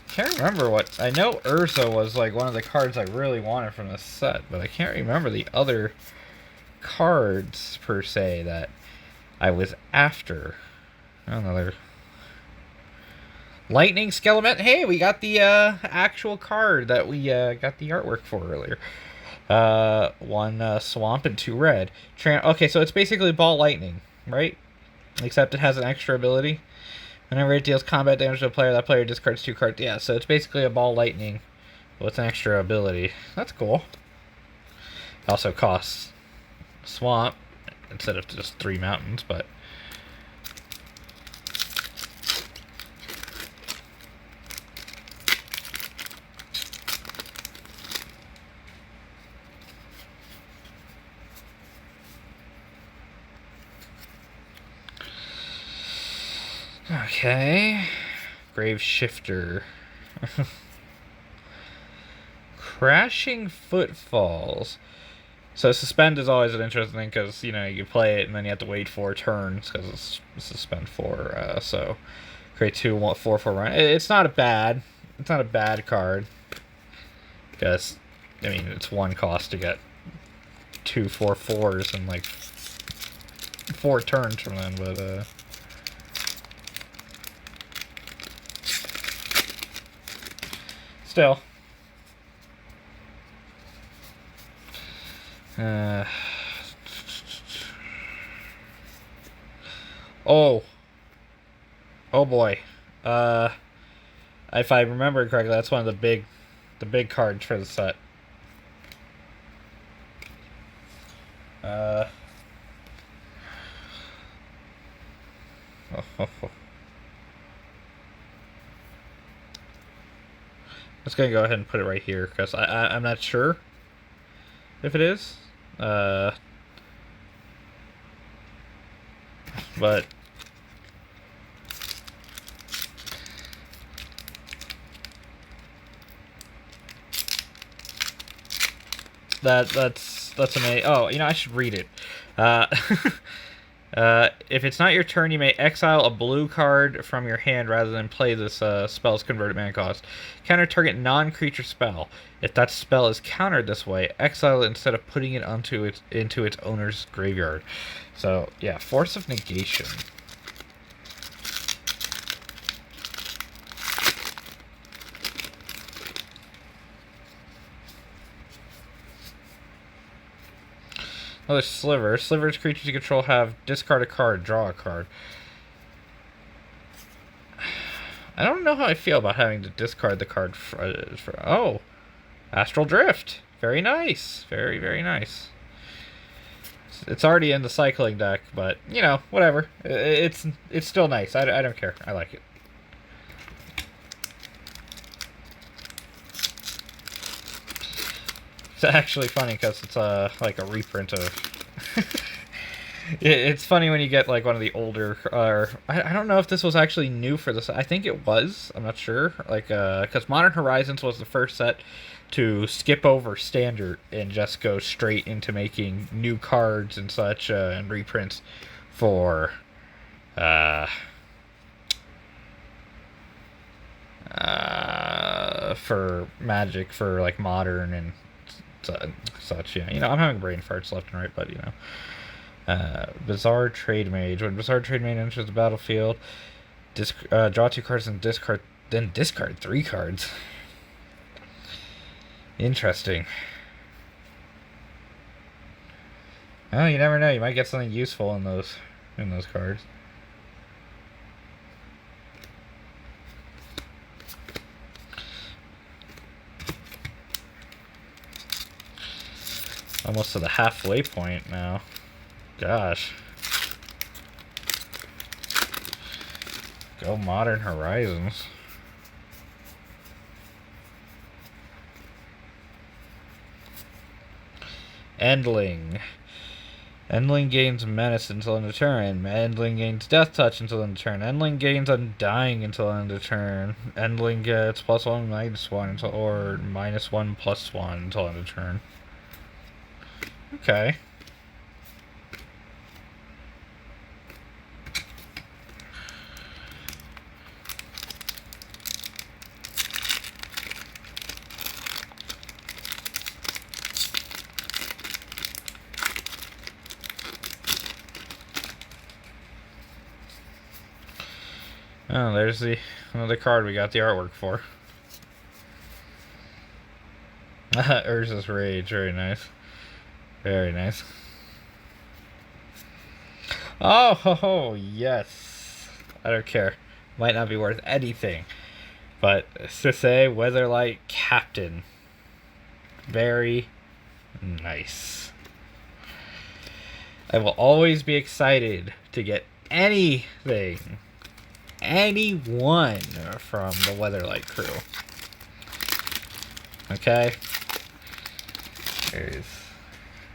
Speaker 1: Can't remember what... I know Urza was like one of the cards I really wanted from this set, but I can't remember the other cards per se that I was after. Another Lightning Skelemet. Hey, we got the actual card that we got the artwork for earlier. 1 swamp and 2 red. Okay, so it's basically Ball Lightning, right? Except it has an extra ability. Whenever it deals combat damage to a player, that player discards 2 cards. Yeah, so it's basically a Ball Lightning with an extra ability. That's cool. It also costs swamp instead of just 3 mountains, but... Okay. Grave Shifter. Crashing Footfalls. So Suspend is always an interesting thing because, you know, you play it and then you have to wait 4 turns because it's Suspend 4. So create 2, 4/4 run. It's not a bad card. Because, I mean, it's 1 cost to get 2 4/4s and like 4 turns from them, but still. Oh boy. If I remember correctly, that's one of the big cards for the set. I'm just gonna go ahead and put it right here because I'm not sure if it is. But that's amazing. Oh, you know, I should read it. If it's not your turn, you may exile a blue card from your hand rather than play this spell's converted mana cost. Counter target non-creature spell. If that spell is countered this way, exile it instead of putting it into its owner's graveyard. So, yeah, Force of Negation. Another Sliver. Slivers creatures you control have discard a card, draw a card. I don't know how I feel about having to discard the card oh, Astral Drift. Very nice. Very, very nice. It's already in the cycling deck, but, you know, whatever. It's still nice. I don't care. I like it. It's actually funny because it's like a reprint of... It's funny when you get like one of the older... I don't know if this was actually new for this. I think it was. I'm not sure. Like, because Modern Horizons was the first set to skip over Standard and just go straight into making new cards and such and reprints for uh, for Magic, for like Modern and such. Yeah, I'm having brain farts left and right, but Bizarre Trade Mage. When Bizarre Trade Mage enters the battlefield, draw 2 cards and discard 3 cards. Interesting. Oh, you never know. You might get something useful in those cards. Almost to the halfway point now. Gosh. Go Modern Horizons. Endling. Endling gains Menace until end of turn. Endling gains Death Touch until end of turn. Endling gains Undying until end of turn. Endling gets +1, -1 until, or -1, +1 until end of turn. Okay. Oh, there's another card we got the artwork for. Urza's Rage, very nice. Very nice. Oh, yes. I don't care. Might not be worth anything. But Sisei, Weatherlight Captain. Very nice. I will always be excited to get anything, anyone from the Weatherlight crew. Okay? There's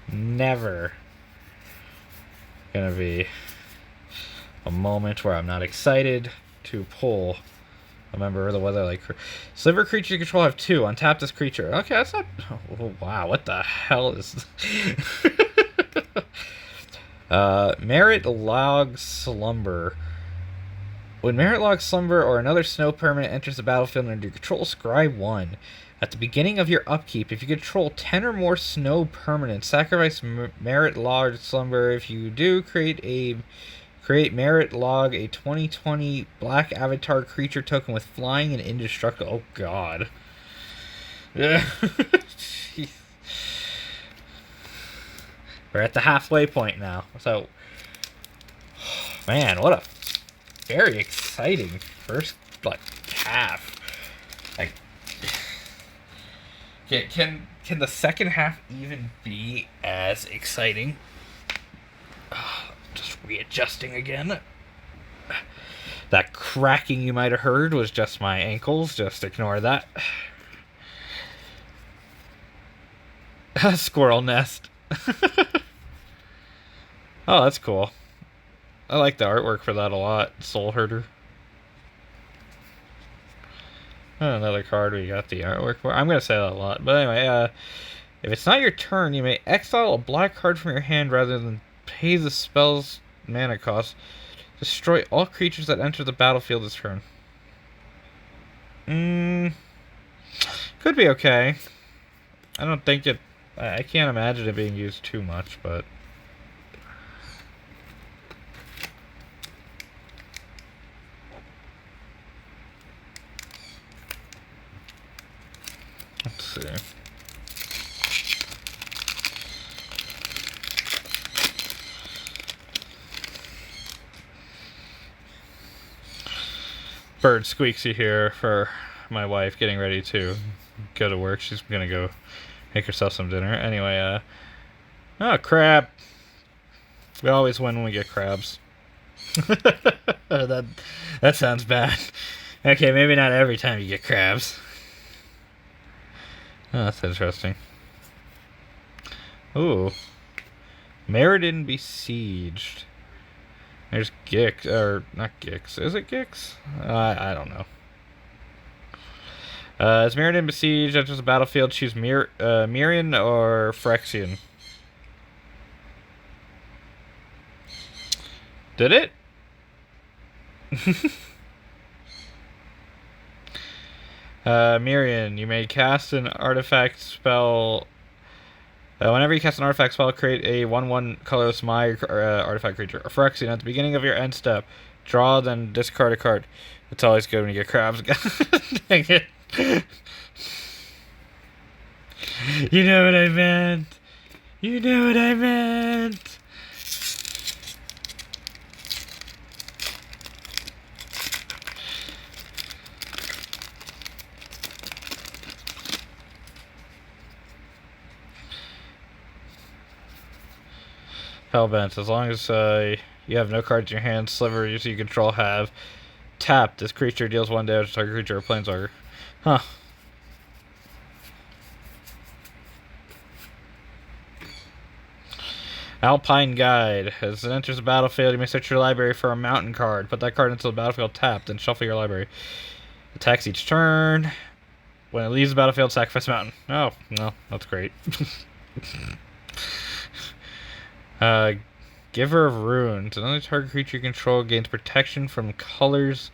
Speaker 1: never gonna be a moment where I'm not excited to pull a member of the Weatherlight crew. Sliver creature you control have 2. Untap this creature. Okay, that's not... Oh, wow, what the hell is... Merit Log Slumber. When Merit Log Slumber or another snow permanent enters the battlefield under your control, scry 1. At the beginning of your upkeep, if you control 10 or more snow permanents, sacrifice Merit Log Slumber. If you do, create Merit Log, a 2020 black avatar creature token with flying and indestructible. Oh, God. Jeez. We're at the halfway point now. So, man, what a very exciting first, half. Like, can the second half even be as exciting? Just readjusting again. That cracking you might have heard was just my ankles. Just ignore that. Squirrel nest. Oh, that's cool. I like the artwork for that a lot. Soul Herder. Another card we got the artwork for. I'm going to say that a lot. But anyway, if it's not your turn, you may exile a black card from your hand rather than pay the spell's mana cost. Destroy all creatures that enter the battlefield this turn. Could be okay. I don't think it... I can't imagine it being used too much, but... Let's see. Bird Squeaksy here for my wife getting ready to go to work. She's gonna go make herself some dinner. Anyway, oh, crab. We always win when we get crabs. That sounds bad. Okay, maybe not every time you get crabs. Oh, that's interesting. Ooh. Meriden Besieged. There's Gix, or not Gix. Is it Gix? I don't know. As Meriden Besieged enters the battlefield, choose Mirian or Phyrexian. Did it? Mirian, you may cast an artifact spell. Whenever you cast an artifact spell, create a 1/1 colorless artifact creature. Or Phyrexian, at the beginning of your end step, draw, then discard a card. It's always good when you get crabs. Dang it. You know what I meant. You know what I meant. Hellbent, as long as you have no cards in your hand, slivers you control have. Tap, this creature deals 1 damage to target creature or planeswalker. Huh. Alpine Guide. As it enters the battlefield, you may search your library for a mountain card. Put that card into the battlefield tapped, then shuffle your library. Attacks each turn. When it leaves the battlefield, sacrifice a mountain. Oh, no, that's great. Giver of Runes. Another target creature you control gains protection from colors,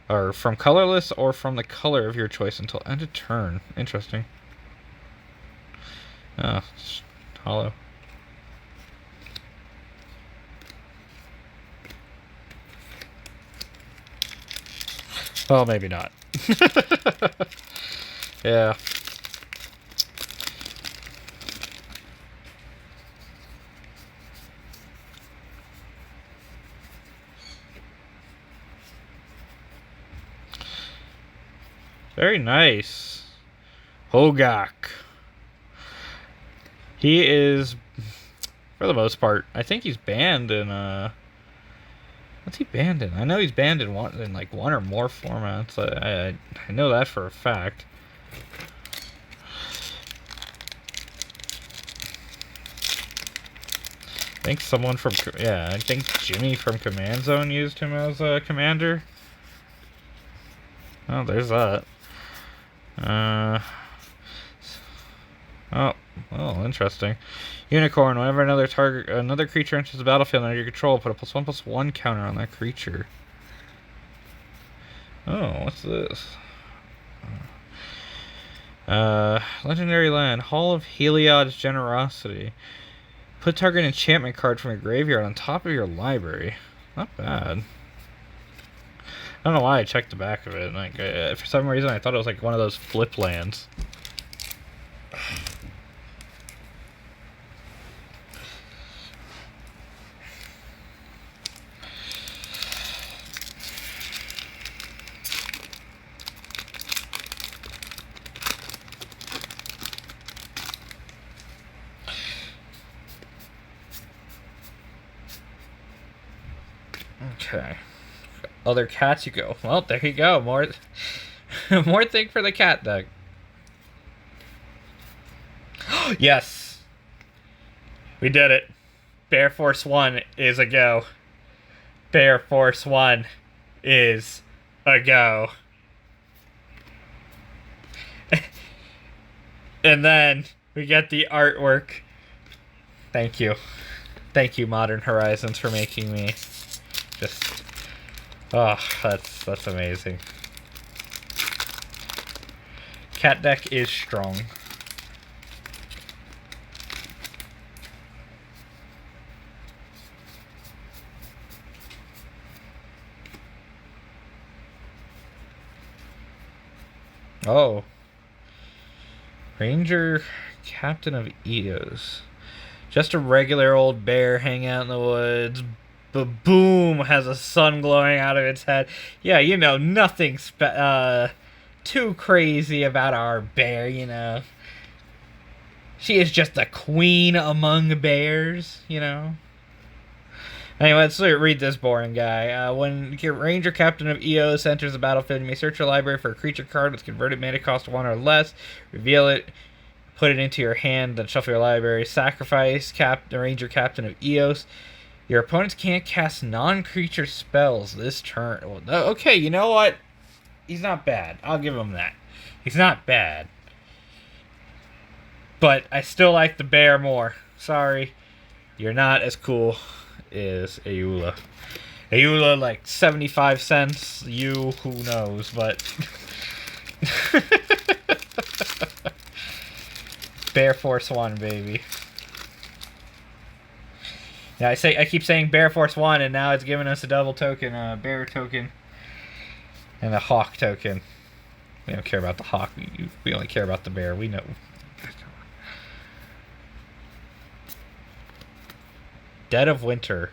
Speaker 1: or from colorless, or from the color of your choice until end of turn. Interesting. Oh, it's hollow. Well, maybe not. Yeah. Very nice. Hogak. He is, for the most part, I think he's banned in, what's he banned in? I know he's banned in like one or more formats. I know that for a fact. I think someone from, yeah, I think Jimmy from Command Zone used him as a commander. Oh, there's that. Oh, well, interesting. Unicorn. Whenever another creature enters the battlefield under your control, put a +1/+1 counter on that creature. Oh, what's this? Legendary land. Hall of Heliod's Generosity. Put target enchantment card from your graveyard on top of your library. Not bad. I don't know why I checked the back of it. Like, for some reason, I thought it was like one of those flip lands. Okay. Other cats you go. Well, there you go. More more thing for the cat deck. Yes. We did it. Bear Force 1 is a go. Bear Force 1 is a go. And then we get the artwork. Thank you. Thank you, Modern Horizons, for making me just... Oh, that's amazing. Cat deck is strong. Oh. Ranger Captain of Eos. Just a regular old bear hanging out in the woods. But boom, has a sun glowing out of its head. Yeah, you know, nothing too crazy about our bear, you know. She is just a queen among bears, you know. Anyway, let's read this boring guy. When your Ranger Captain of Eos enters the battlefield, you may search your library for a creature card with converted mana cost 1 or less. Reveal it, put it into your hand, then shuffle your library. Sacrifice the Ranger Captain of Eos. Your opponents can't cast non-creature spells this turn. Well, okay, you know what? He's not bad. I'll give him that. He's not bad. But I still like the bear more. Sorry. You're not as cool is Ayula. Ayula, like 75 cents. You, who knows, but. Bear Force 1, baby. Yeah, I keep saying Bear Force 1, and now it's giving us a double token, a bear token, and a hawk token. We don't care about the hawk. We only care about the bear. We know. Dead of Winter.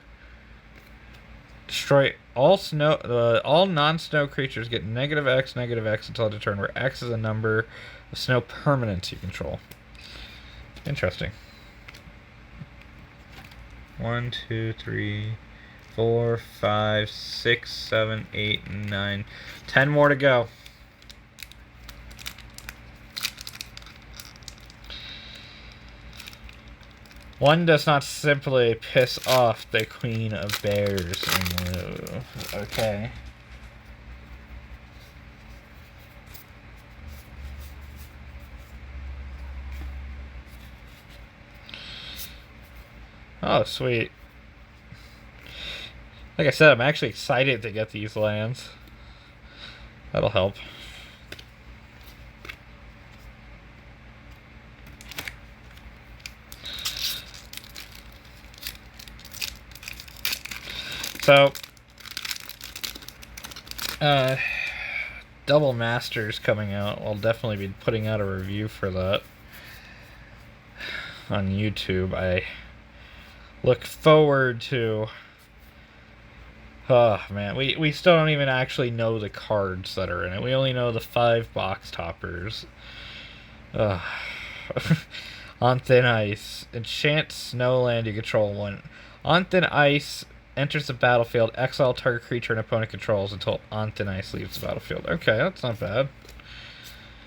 Speaker 1: Destroy all all non-snow creatures get -X until end of turn, where X is a number of snow permanents you control. Interesting. 1, 2, 3, 4, 5, 6, 7, 8, 9, 10 more to go. One does not simply piss off the Queen of Bears. Okay. Oh, sweet. Like I said, I'm actually excited to get these lands. That'll help. So, Double Masters coming out. I'll definitely be putting out a review for that on YouTube. I look forward to... Oh, man. We still don't even actually know the cards that are in it. We only know the 5 box toppers. On Thin Ice. Enchant Snowland you control 1. On Thin Ice enters the battlefield. Exile target creature and opponent controls until On Thin Ice leaves the battlefield. Okay, that's not bad.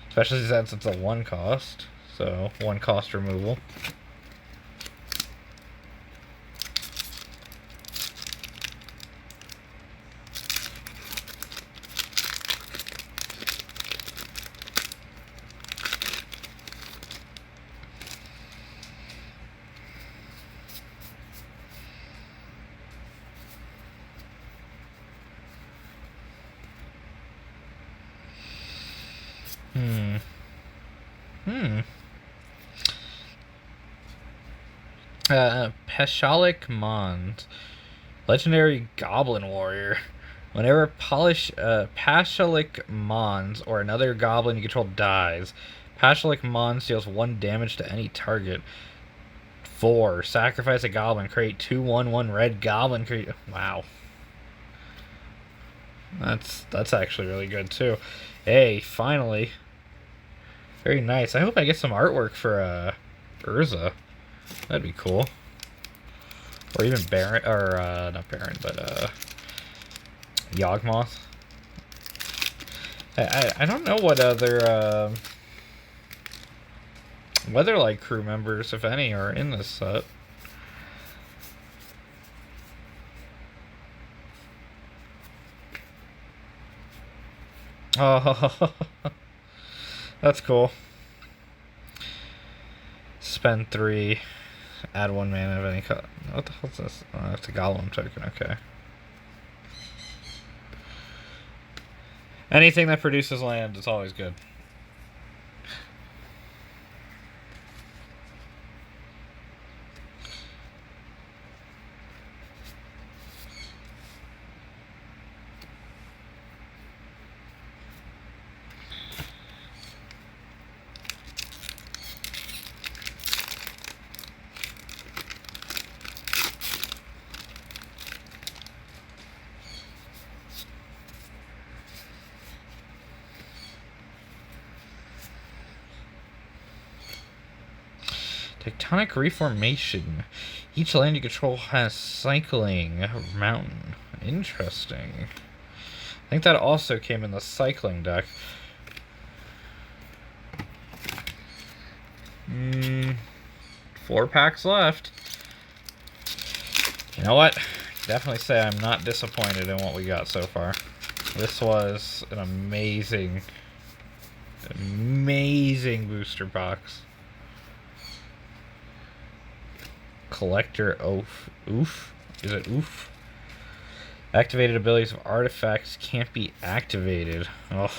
Speaker 1: Especially since it's a 1 cost. So, 1 cost removal. Peshalik Mons. Legendary Goblin Warrior. Whenever Peshalik Mons or another goblin you control dies, Peshalik Mons deals 1 damage to any target. 4. Sacrifice a goblin. Create 2/1/1 red goblin creature. Wow. That's actually really good too. Hey, finally. Very nice. I hope I get some artwork for Urza. That'd be cool. Or even Baron, or not Baron, but Yawgmoth. I don't know what other Weatherlight crew members, if any, are in this set. Oh, that's cool. Spend 3, add 1 mana of any color. What the hell is this? Oh, it's a Golem token, okay. Anything that produces land is always good. Tectonic Reformation. Each land you control has Cycling Mountain. Interesting. I think that also came in the Cycling deck. 4 packs left. You know what? Definitely say I'm not disappointed in what we got so far. This was an amazing booster box. Collector Oof. Is it oof? Activated abilities of artifacts can't be activated. Oh,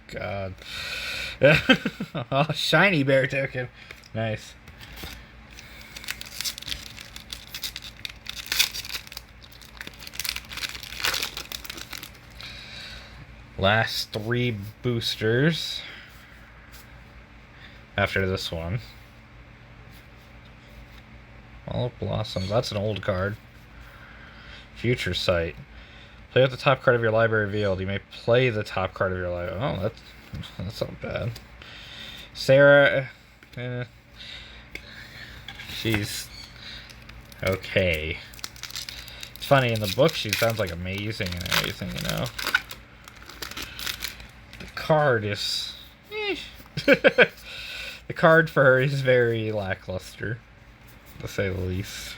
Speaker 1: God. Oh, shiny bear token. Nice. Last 3 boosters. After this one. All Blossoms. That's an old card. Future Sight. Play with the top card of your library revealed. You may play the top card of your library. Oh, that's not bad. Sarah, she's okay. It's funny, in the book she sounds like amazing and everything, you know. The card is... the card for her is very lackluster, to say the least.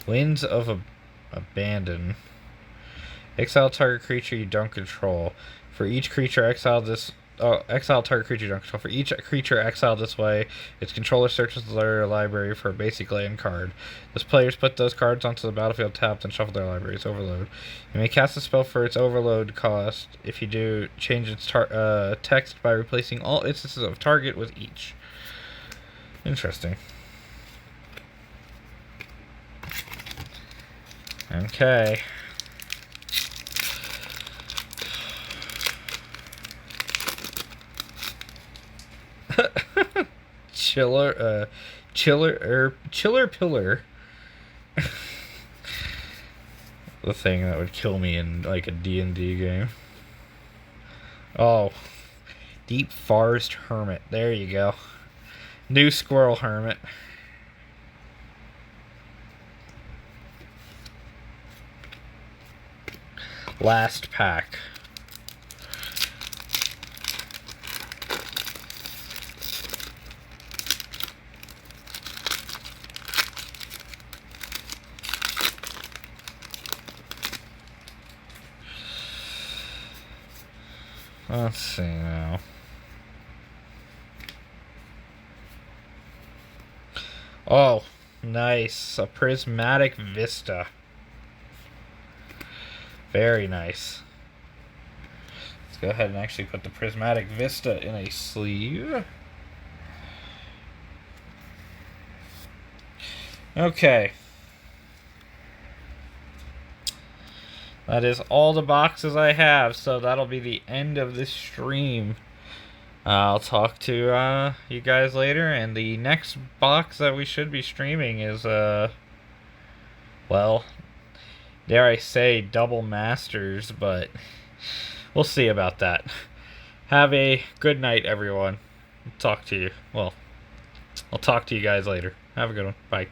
Speaker 1: Winds of Abandon. Exile target creature you don't control. For each creature exiled this... Oh, exile target creature you don't control. For each creature exiled this way, its controller searches their library for a basic land card. Those players put those cards onto the battlefield tapped and shuffle their libraries. Overload. You may cast a spell for its overload cost. If you do, change its text by replacing all instances of target with each. Interesting. Okay. Chiller Pillar. The thing that would kill me in like a D&D game. Oh. Deep Forest Hermit. There you go. New Squirrel Hermit. Last pack. Let's see now. Oh, nice. A Prismatic Vista. Very nice. Let's go ahead and actually put the Prismatic Vista in a sleeve. Okay. That is all the boxes I have, so that'll be the end of this stream. I'll talk to you guys later, and the next box that we should be streaming is, well, dare I say double masters, but we'll see about that. Have a good night, everyone. Talk to you. Well, I'll talk to you guys later. Have a good one. Bye.